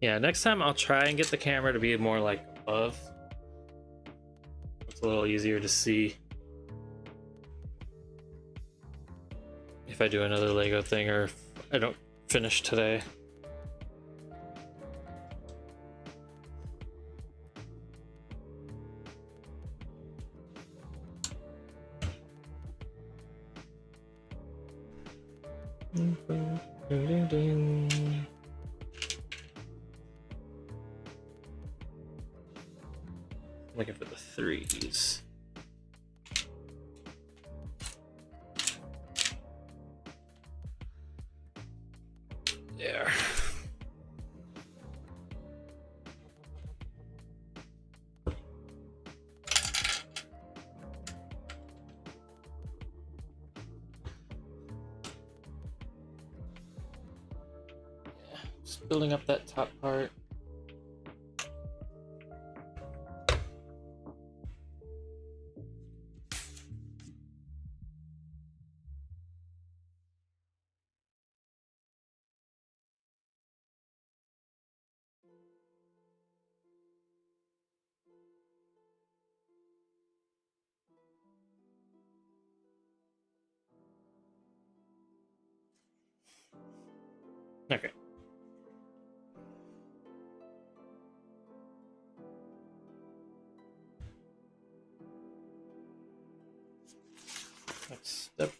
Yeah, next time I'll try and get the camera to be more like above. It's a little easier to see if I do another Lego thing or if I don't finish today. Looking for the threes. There. Yeah, just building up that top part. Okay. Next step.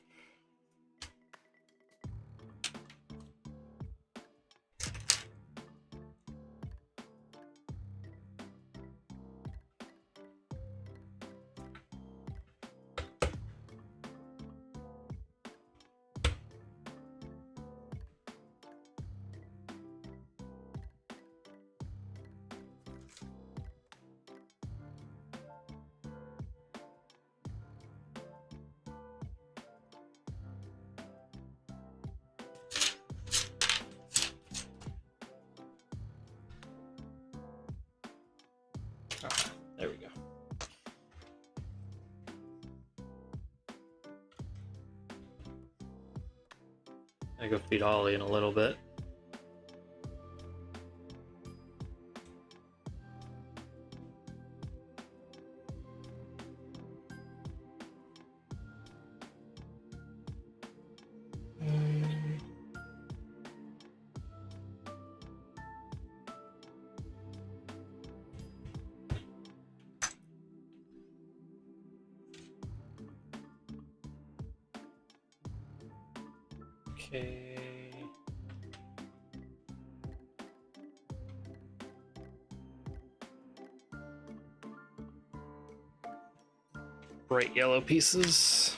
There we go. I go feed Ollie in a little bit. Okay. Bright yellow pieces.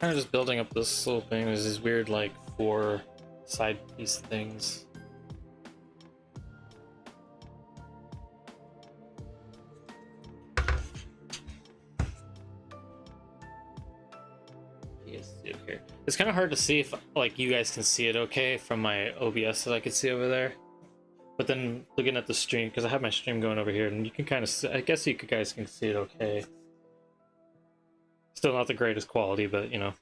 Kind of just building up this little thing. There's these weird, like, 4 side piece things. You guys see it okay? It's kind of hard to see if, like, you guys can see it okay from my OBS that I can see over there. But then looking at the stream, because I have my stream going over here, and you can kind of, I guess you guys can see it okay. Still not the greatest quality, but you know.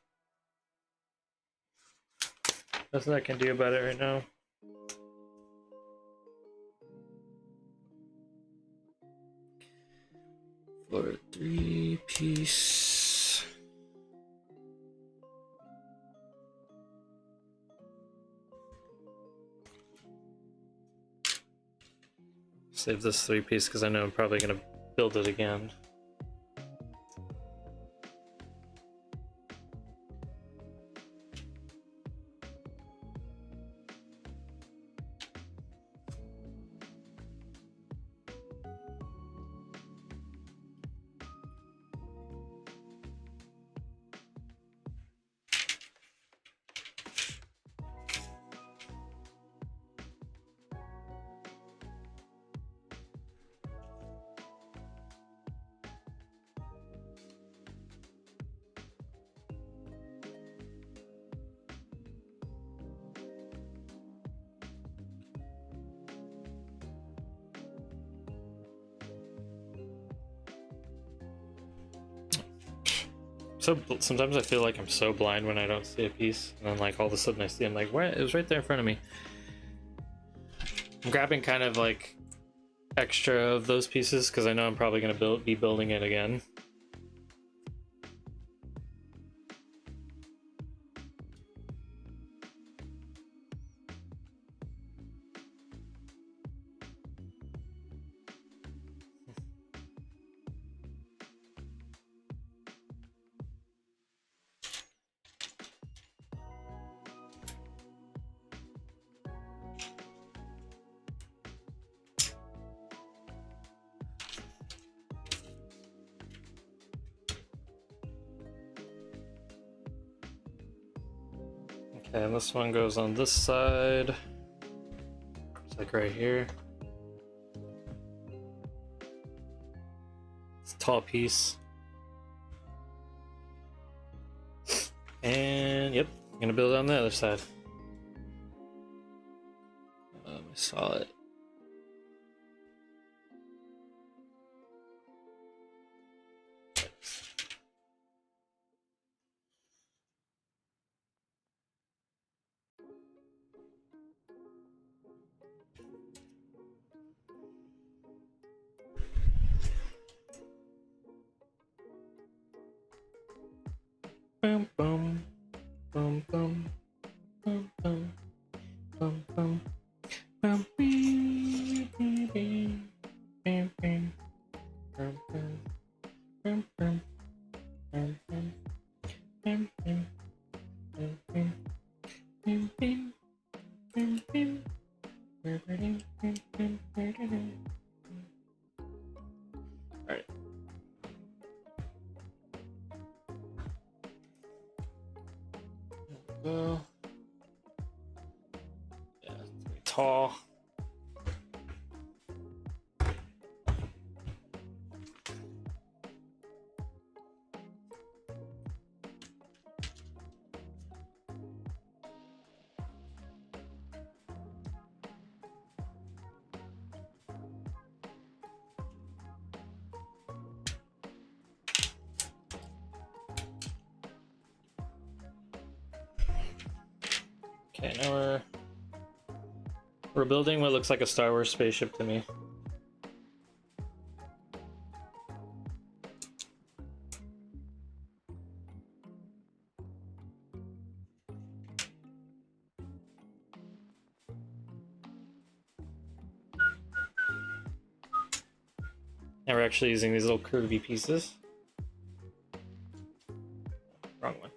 Nothing I can do about it right now. For a 3-piece. Save this 3-piece because I know I'm probably going to build it again. Sometimes I feel like I'm so blind when I don't see a piece, and then like all of a sudden I see, I'm like, where? It was right there in front of me. I'm grabbing kind of like extra of those pieces because I know I'm probably going to be building it again. Okay, and this one goes on this side. It's like right here. It's a tall piece. And yep, I'm gonna build it on the other side. I saw it. Boom, boom, boom, boom, boom, boom, boom, boom, boom, bing, bing, bing, bing, bing, boom, boom, boom, boom, boom, boom, bing, bing, bing, bing, bing, bing, bing, bing, bing, bing, bing, bing, bing. All right. Well, yeah, it's pretty tall. Okay, now we're building what looks like a Star Wars spaceship to me. And we're actually using these little curvy pieces. Wrong one.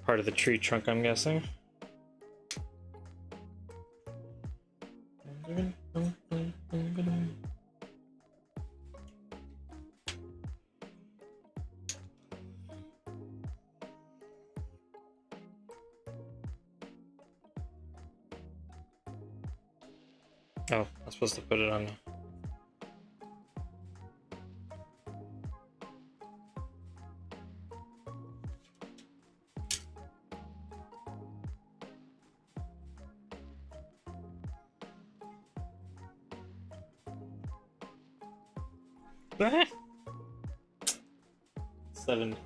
Part of the tree trunk, I'm guessing. Oh, I'm supposed to put it on. Seven.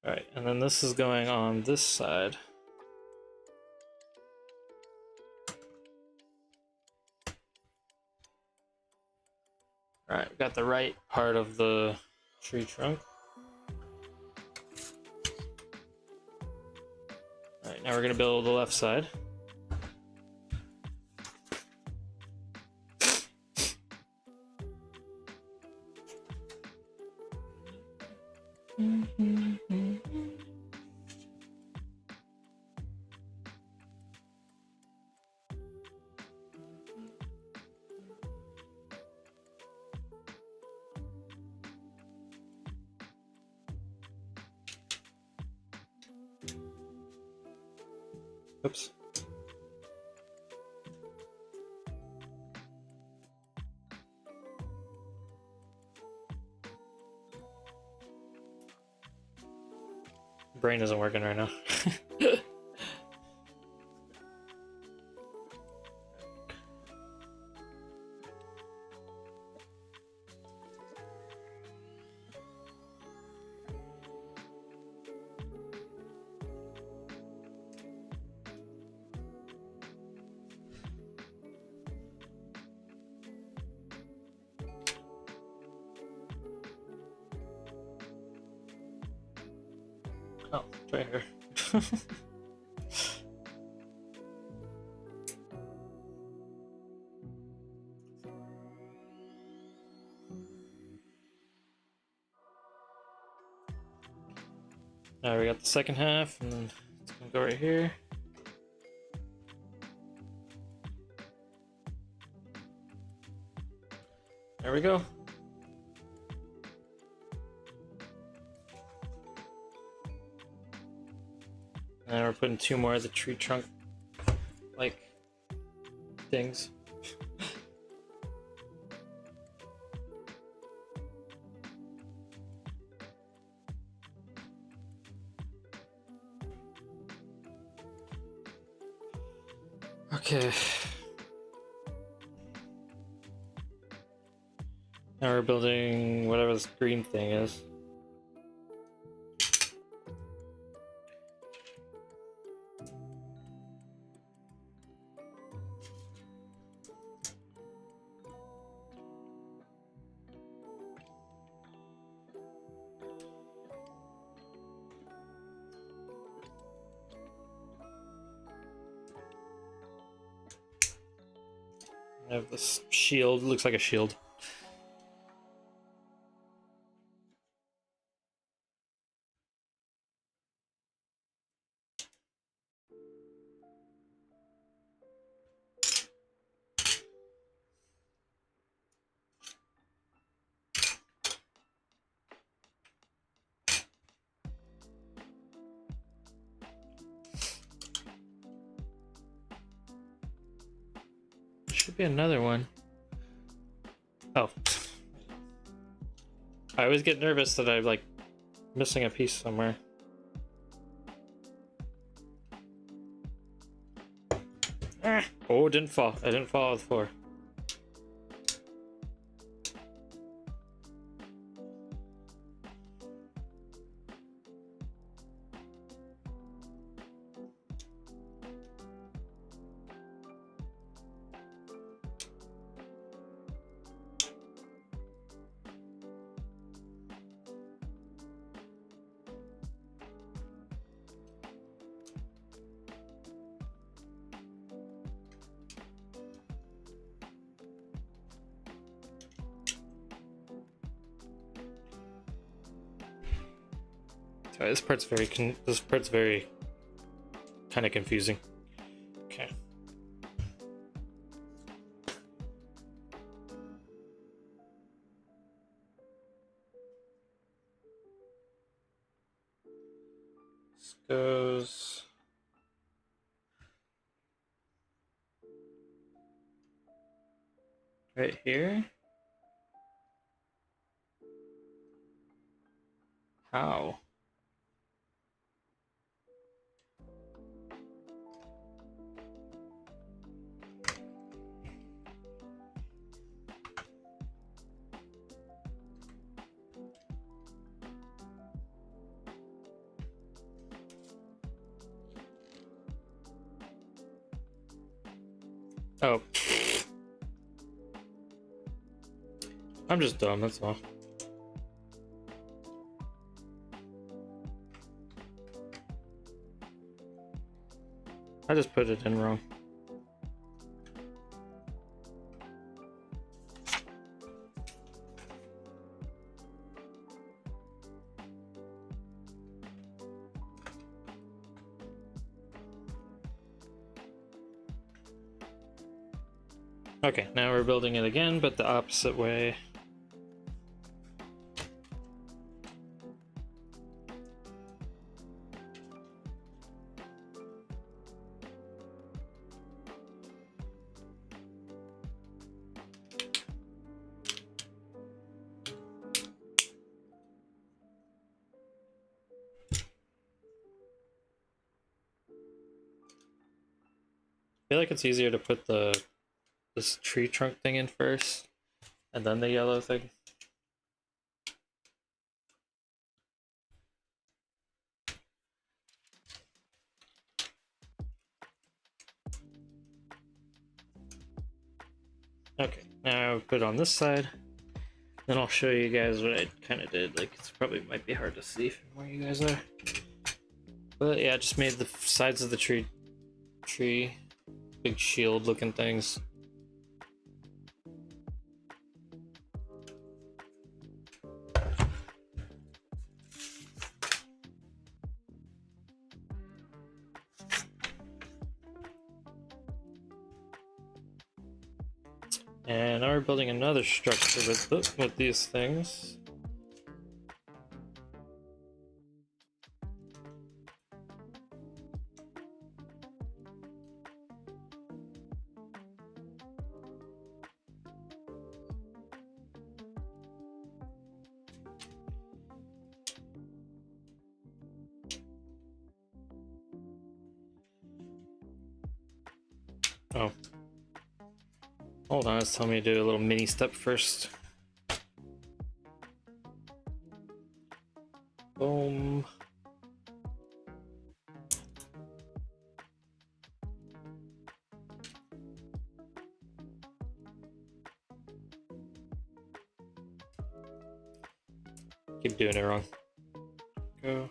Alright, and then this is going on this side. Alright, we got the right part of the tree trunk. Alright, now we're gonna build the left side. Oops. Brain isn't working right now. Oh, it's right here. Now we got the second half, and then it's gonna go right here. There we go. And we're putting two more of the tree trunk like things. Okay. Now we're building whatever this green thing is. I have this shield, looks like a shield. Should be another one. Oh. I always get nervous that I'm like missing a piece somewhere. Oh, it didn't fall. I didn't fall on the floor. Sorry, this part's very kind of confusing. Okay. This goes right here. How? Oh. I'm just dumb, that's all. I just put it in wrong. Okay, now we're building it again, but the opposite way. I feel like it's easier to put this tree trunk thing in first, and then the yellow thing. Okay, now I'll put it on this side. Then I'll show you guys what I kind of did. Like, it's probably might be hard to see from where you guys are. But yeah, I just made the sides of the tree big shield looking things. And now we're building another structure with these things. Oh. Hold on, it's telling me to do a little mini step first. Boom. Keep doing it wrong. Go.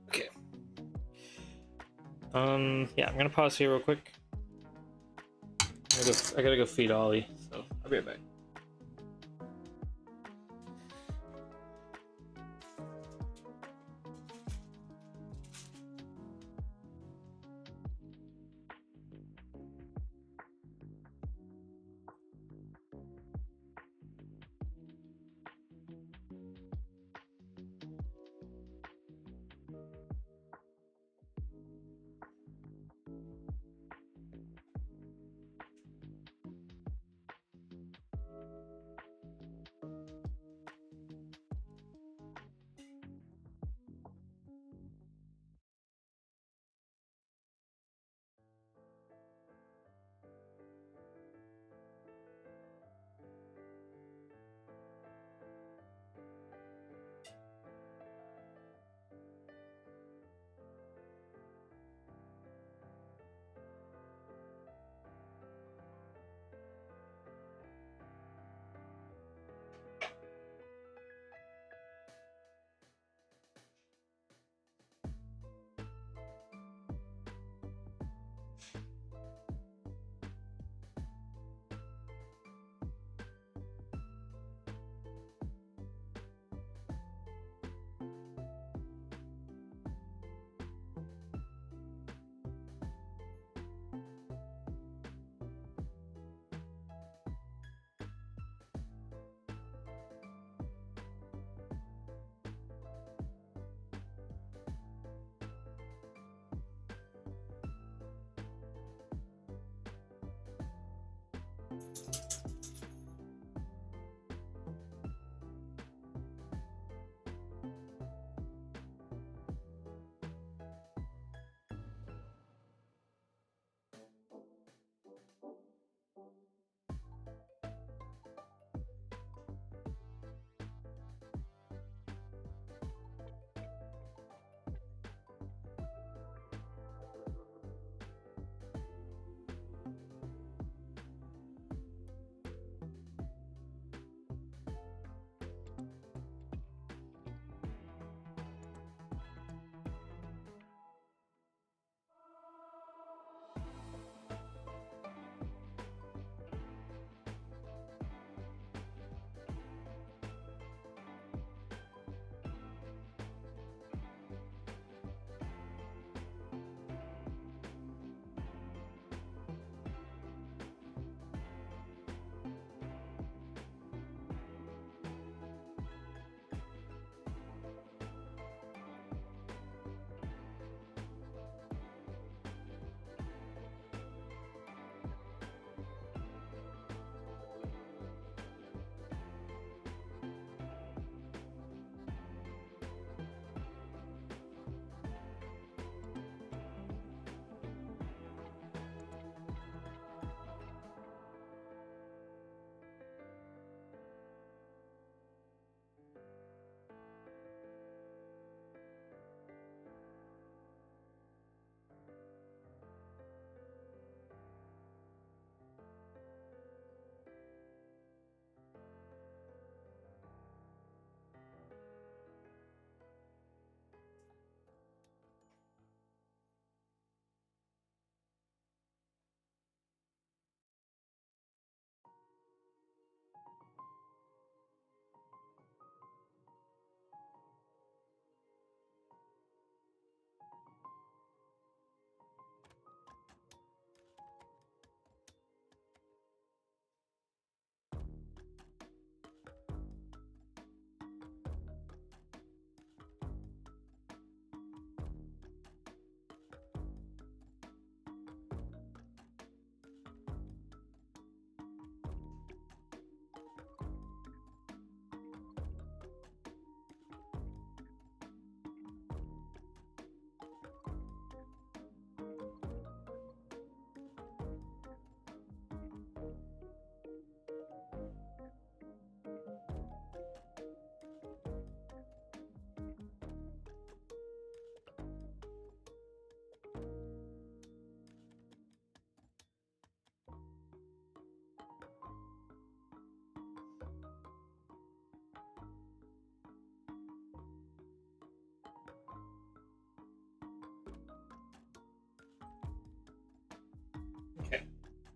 Okay. Yeah, I'm gonna pause here real quick. I gotta go feed Ollie, so I'll be right back.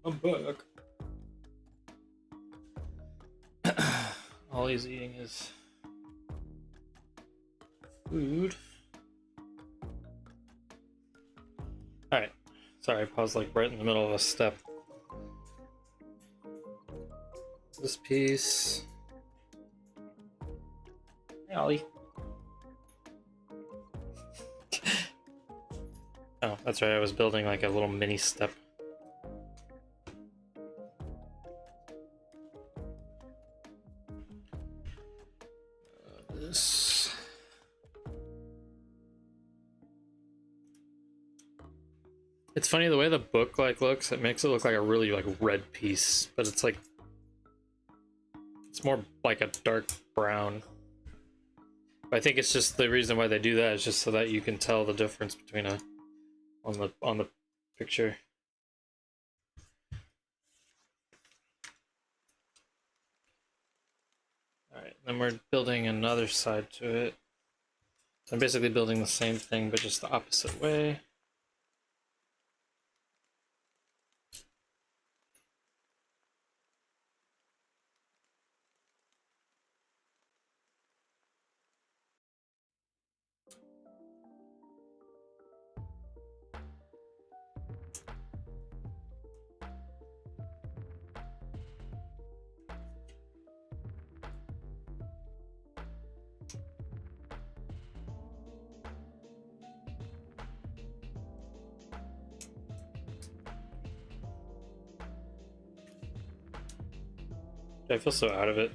I'm back. All he's eating is food. Alright. Sorry, I paused like right in the middle of a step. This piece. Hey, Ollie. Oh, that's right, I was building like a little mini step. This. It's funny the way the book like looks, it makes it look like a really like red piece, but it's like it's more like a dark brown. But I think it's just the reason why they do that is just so that you can tell the difference between a on the picture. Alright, then we're building another side to it. So I'm basically building the same thing but just the opposite way. I feel so out of it.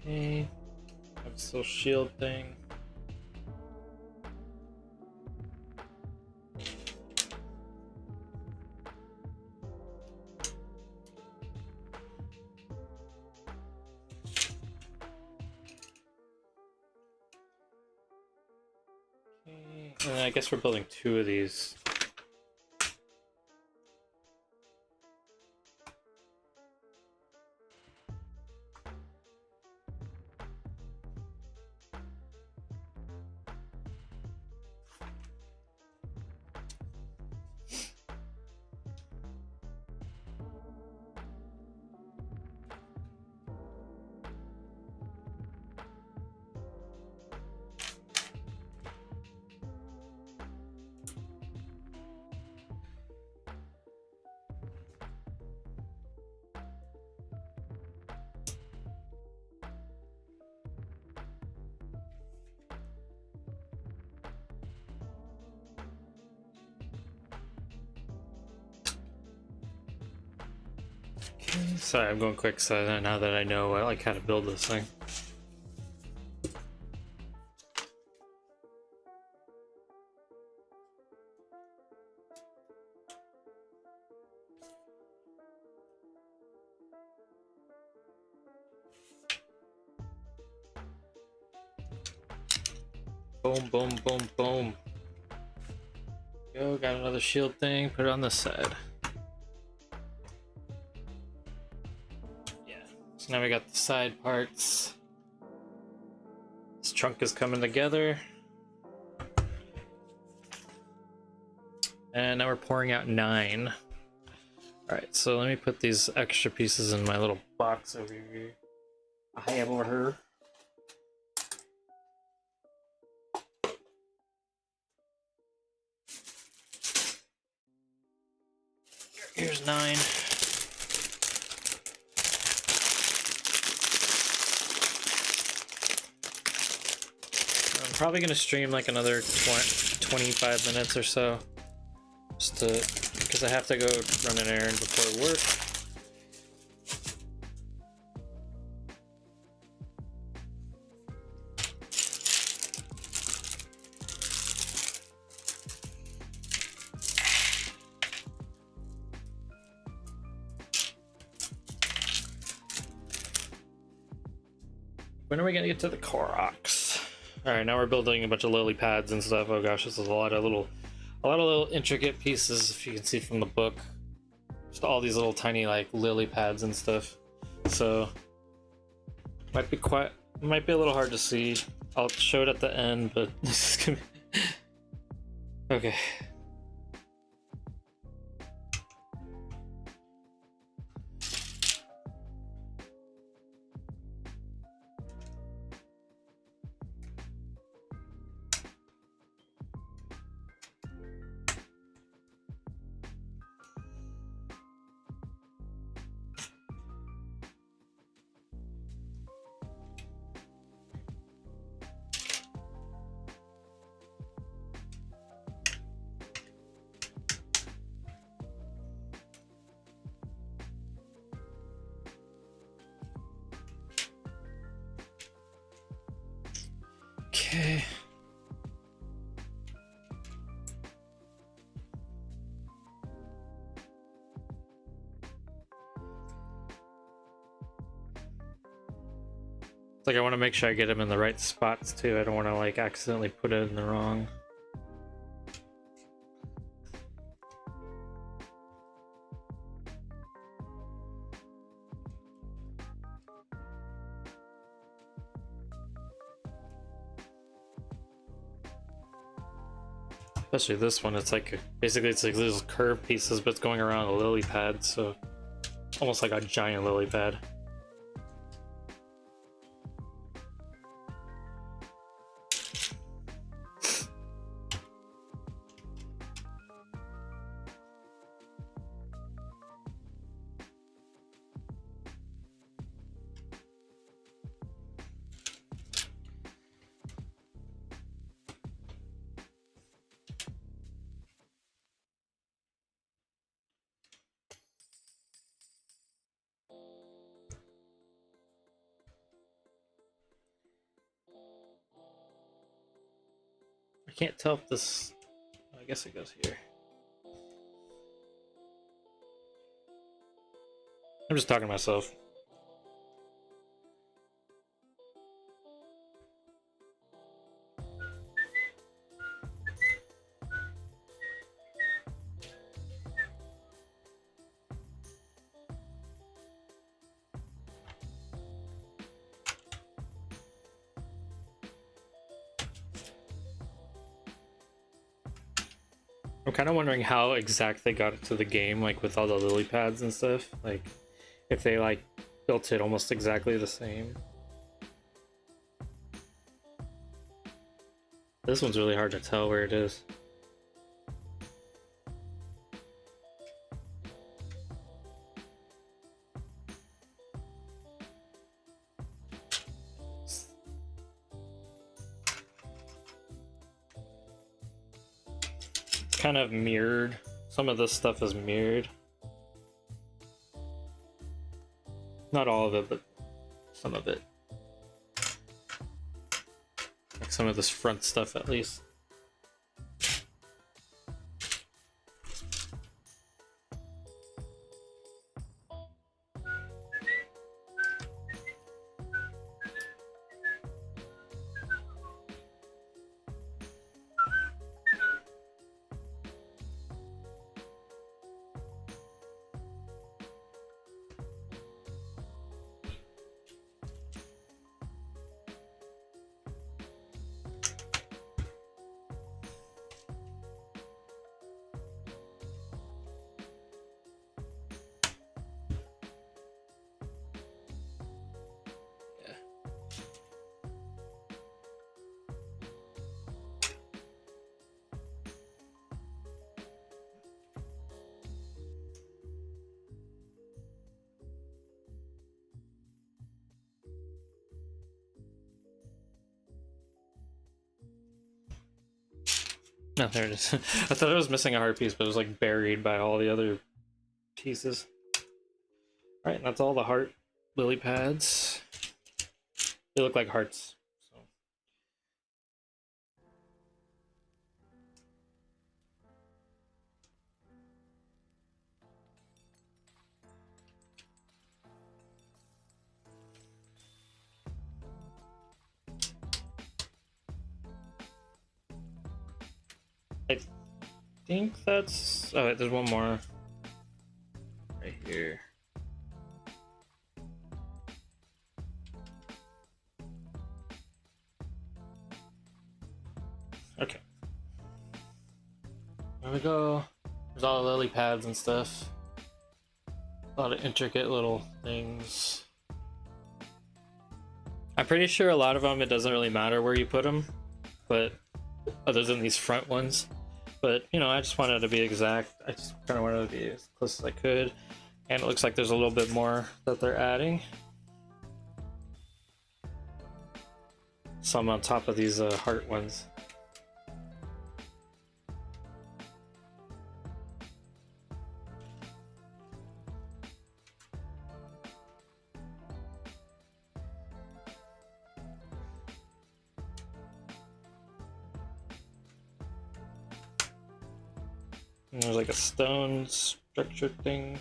Okay, have this little shield thing. Okay, and I guess we're building two of these. Sorry, I'm going quick so now that I know like how to build this thing. Boom, boom, boom, boom. Go, got another shield thing, put it on this side. Yeah, so now we got the side parts. This trunk is coming together. And now we're pouring out 9. Alright, so let me put these extra pieces in my little box over here. I have over here. Here's 9. I'm probably gonna stream like another 25 minutes or so, just to, because I have to go run an errand before work. When are we gonna get to the Koroks? Alright, now we're building a bunch of lily pads and stuff. Oh gosh, this is a lot of little intricate pieces, if you can see from the book. Just all these little tiny like lily pads and stuff. So might be quite It might be a little hard to see. I'll show it at the end, but this is gonna be... Okay. Okay. It's like I want to make sure I get him in the right spots too. I don't want to like accidentally put it in the wrong. Especially this one, it's like basically it's like little curved pieces, but it's going around a lily pad, so almost like a giant lily pad. I can't tell if this... I guess it goes here. I'm just talking to myself. I'm kind of wondering how exact they got it to the game, like with all the lily pads and stuff. Like, if they like built it almost exactly the same. This one's really hard to tell where it is. Kind of mirrored. Some of this stuff is mirrored. Not all of it, but some of it. Like some of this front stuff at least. No, there it is. I thought it was missing a heart piece, but it was like buried by all the other pieces. Alright, and that's all the heart lily pads. They look like hearts. So. I think that's... Oh, wait, there's one more. Right here. Okay. There we go. There's all the lily pads and stuff. A lot of intricate little things. I'm pretty sure a lot of them, it doesn't really matter where you put them, but other than these front ones. But, you know, I just wanted to be exact. I just kind of wanted to be as close as I could. And it looks like there's a little bit more that they're adding. Some on top of these heart ones. And there's like a stone structure thing.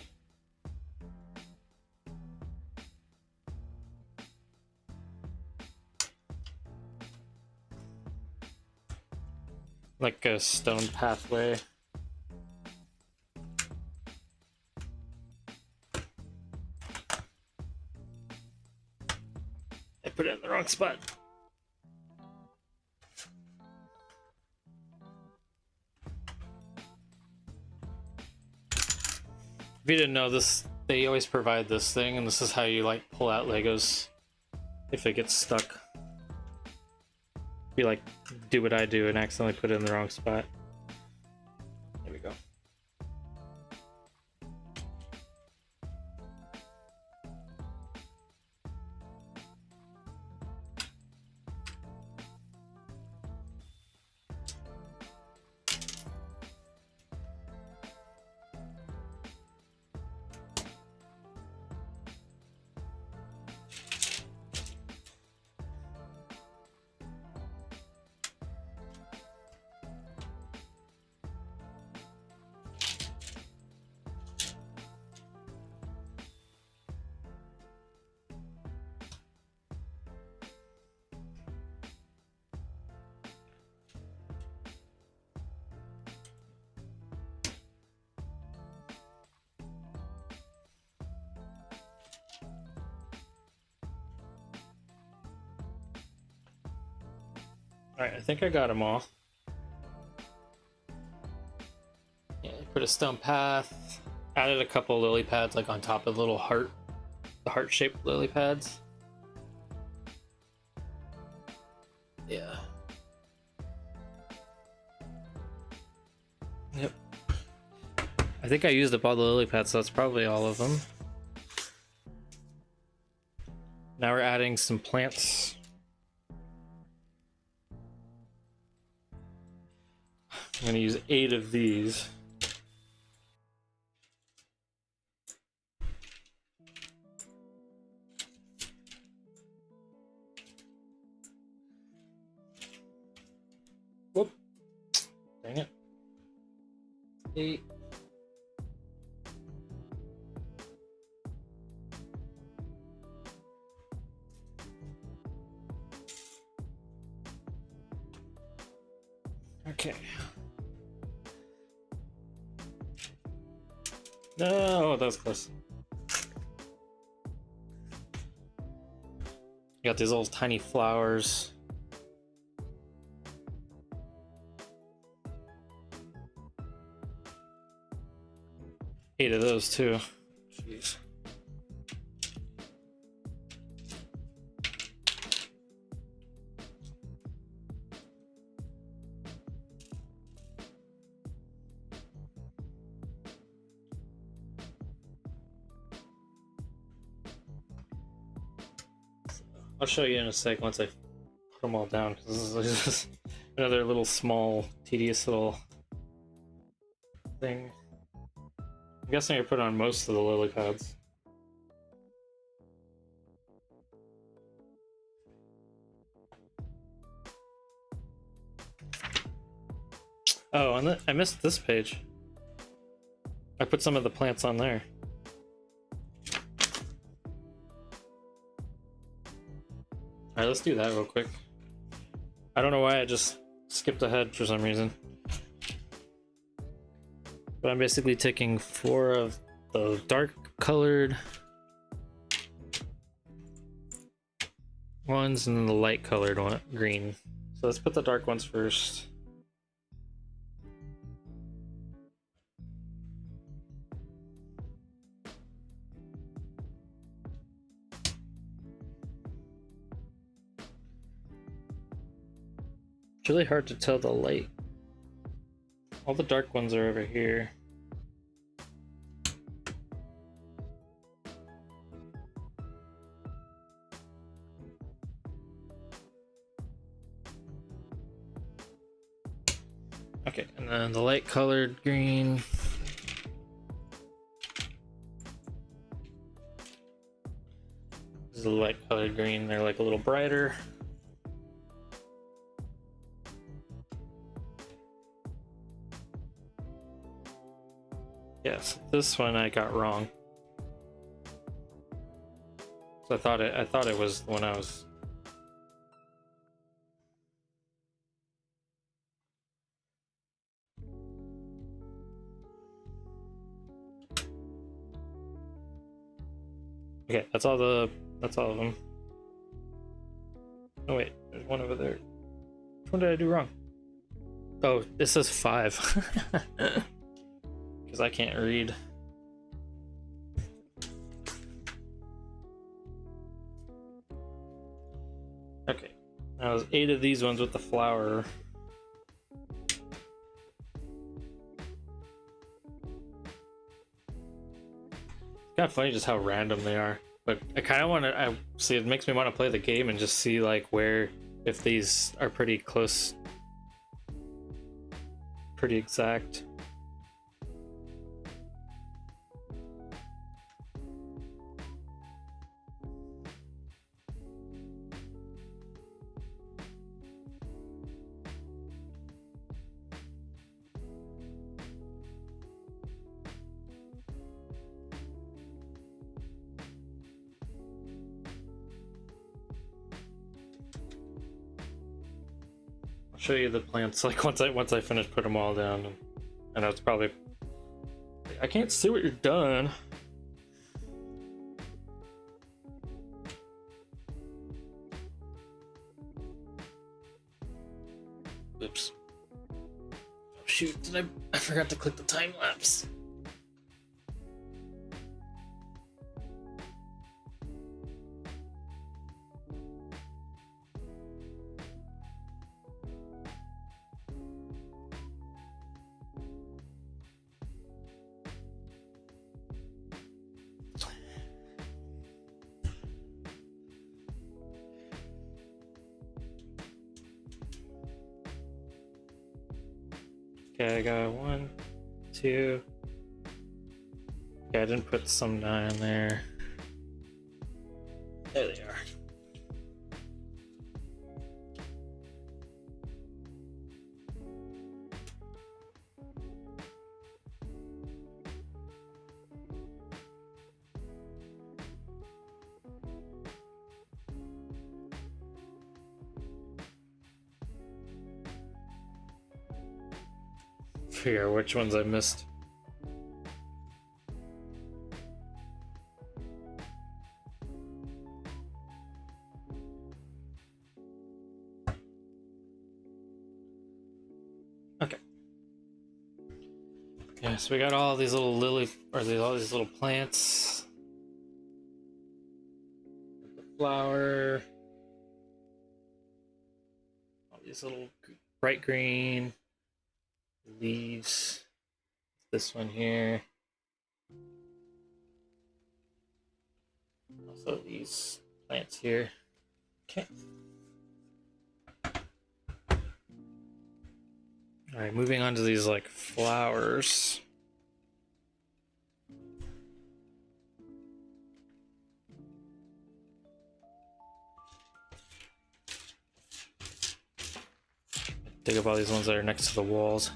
Like a stone pathway. I put it in the wrong spot. If you didn't know this, they always provide this thing, and this is how you like pull out Legos if it gets stuck. You like do what I do and accidentally put it in the wrong spot. There we go. Alright, I think I got them all. Yeah, put a stone path. Added a couple lily pads like on top of the little heart, the heart-shaped lily pads. Yeah. Yep. I think I used up all the lily pads, so that's probably all of them. Now we're adding some plants. I'm going to use 8 of these. Whoop. Dang it. 8. Okay. No, that was close. You got these little tiny flowers. Eight of those too. Jeez. I'll show you in a sec once I put them all down, because this is just another little small, tedious little thing. I'm guessing I put on most of the lily pads. Oh, and I missed this page. I put some of the plants on there. Alright, let's do that real quick. I don't know why I just skipped ahead for some reason. But I'm basically taking 4 of the dark colored ones and then the light colored one, green. So let's put the dark ones first. It's really hard to tell the light. All the dark ones are over here. Okay, and then the light colored green. This is the light colored green, they're like a little brighter. Yes, this one I got wrong. So I thought it was the one I was. Okay, that's all of them. Oh wait, there's one over there. Which one did I do wrong? Oh, this says 5. Because I can't read. Okay, now there's 8 of these ones with the flower. Kind of funny just how random they are, but I kind of want to. I see it makes me want to play the game and just see like where, if these are pretty close, pretty exact. Show you the plants like once I finish put them all down, and I know it's probably, I can't see what you're done. Oops. Oh, shoot, I forgot to click the time lapse. Okay, I got 1, 2. Okay, I didn't put some down there. There they are. Figure out which ones I missed. Okay. Yeah, so we got all these little all these little plants. The flower. All these little bright green leaves. This one here. Also these plants here. Okay. Alright, moving on to these like flowers. Dig up all these ones that are next to the walls.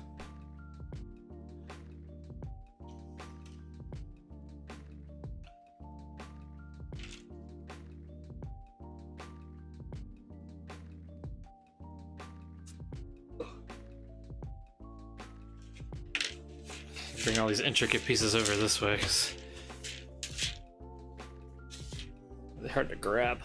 Bring all these intricate pieces over this way because they're hard to grab.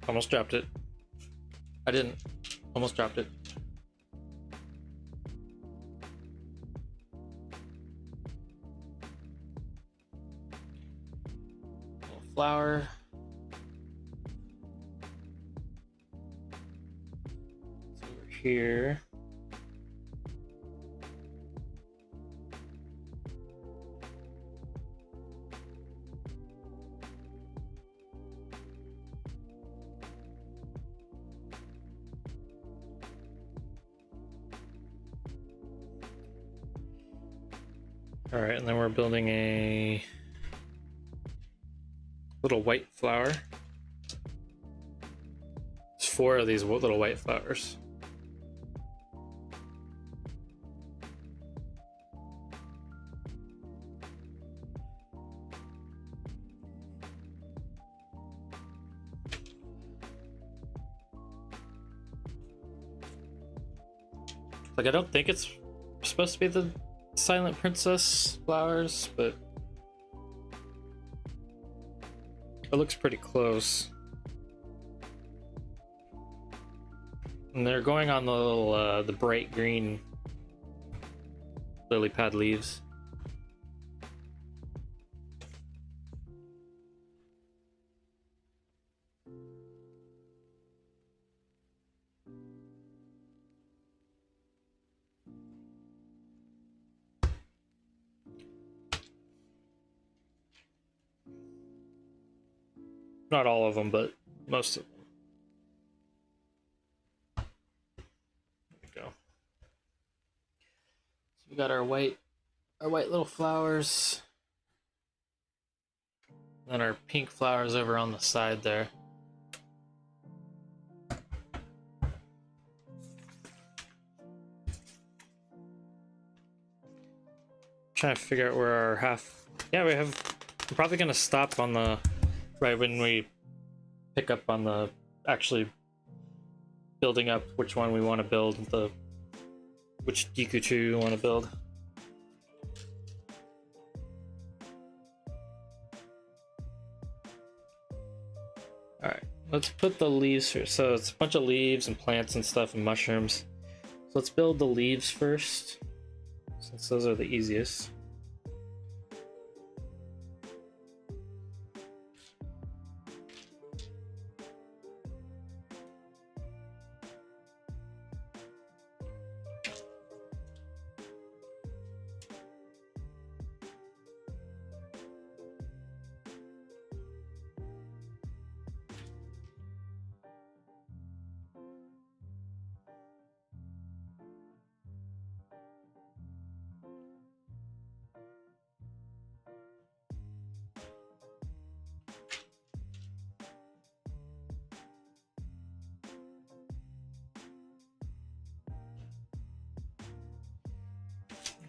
Almost dropped it. I didn't. Almost dropped it. flower. It's over here. All right, and then we're building a little white flower. There's 4 of these little white flowers. Like, I don't think it's supposed to be the Silent Princess flowers, but it looks pretty close. And they're going on the little, the bright green lily pad leaves. Not all of them, but most of them. There we go. So we got our white little flowers. Then our pink flowers over on the side there. Trying to figure out where our half. Yeah, we're probably gonna stop on the right when we pick up on the actually building up which one we want to build, which Deku tree we want to build. All right, let's put the leaves here. So it's a bunch of leaves and plants and stuff and mushrooms. So let's build the leaves first, since those are the easiest.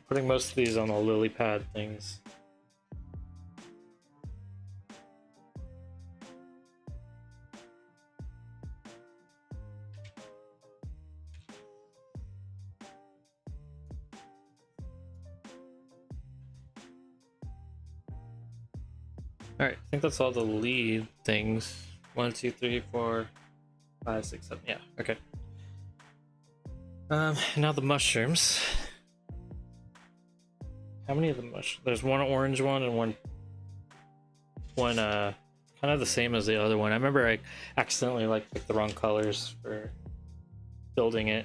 Putting most of these on the lily pad things. Alright, I think that's all the lead things. 1, 2, 3, 4, 5, 6, 7. Yeah, okay. Now the mushrooms. How many of the mushrooms? There's one orange one and one kind of the same as the other one. I remember I accidentally picked the wrong colors for building it.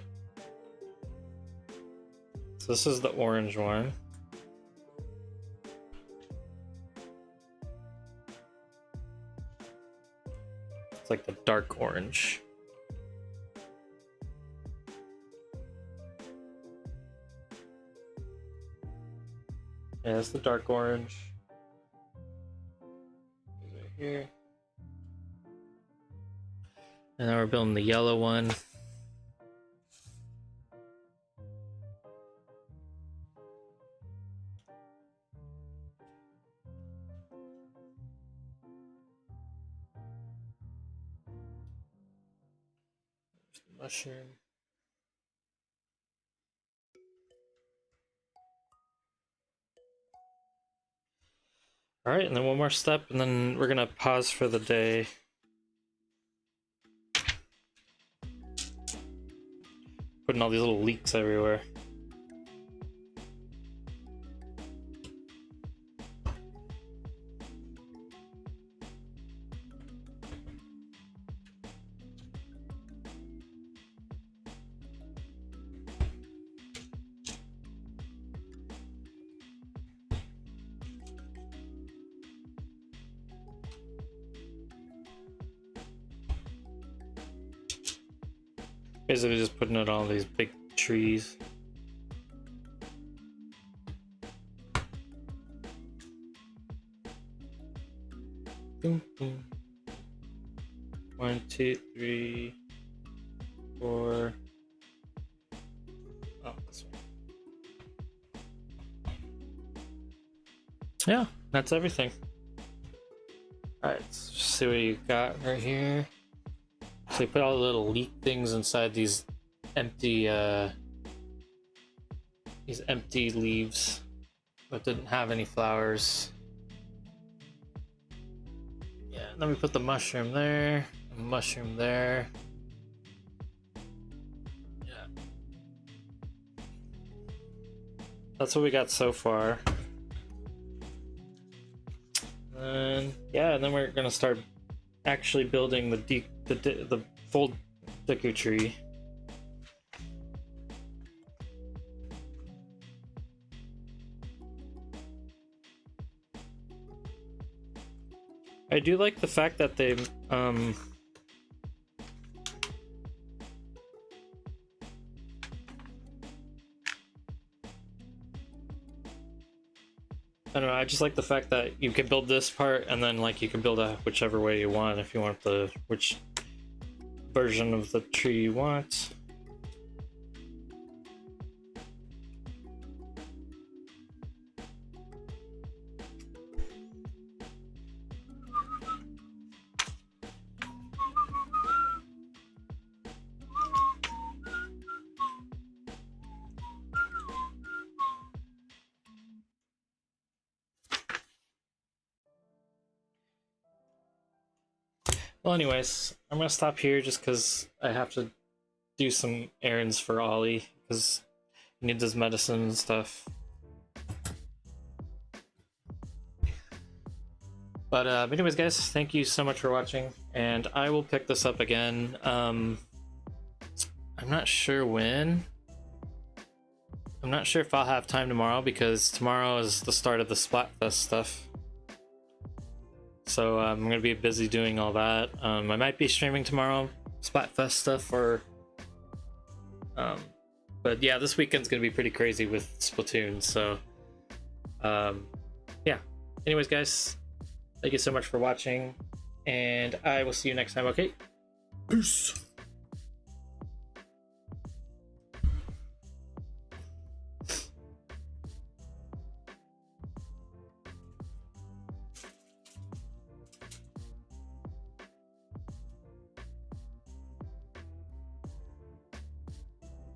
So this is the orange one. It's like the dark orange. Yeah, that's the dark orange. Right here. And now we're building the yellow one. There's the mushroom. All right, and then one more step, and then we're gonna pause for the day. Putting all these little leaks everywhere. Basically just putting it on these big trees. Boom, boom. 1, 2, 3, 4. Oh, this one. Yeah, that's everything. Alright, let's see what you got right here. So you put all the little leak things inside these empty leaves that didn't have any flowers. Yeah, and then we put the mushroom there, a mushroom there. Yeah. That's what we got so far. And yeah, and then we're gonna start actually building the full Deku tree. I do like the fact that they I don't know, I just like the fact that you can build this part and then like you can build it whichever way you want if you want which version of the tree you want. Well, anyways, I'm gonna stop here just because I have to do some errands for Ollie because he needs his medicine and stuff. But anyways, guys, thank you so much for watching, and I will pick this up again. I'm not sure when. I'm not sure if I'll have time tomorrow because tomorrow is the start of the Splatfest stuff. So I'm gonna be busy doing all that. I might be streaming tomorrow, Splatfest stuff, or but yeah, this weekend's gonna be pretty crazy with Splatoon. So yeah. Anyways, guys, thank you so much for watching, and I will see you next time. Okay, peace.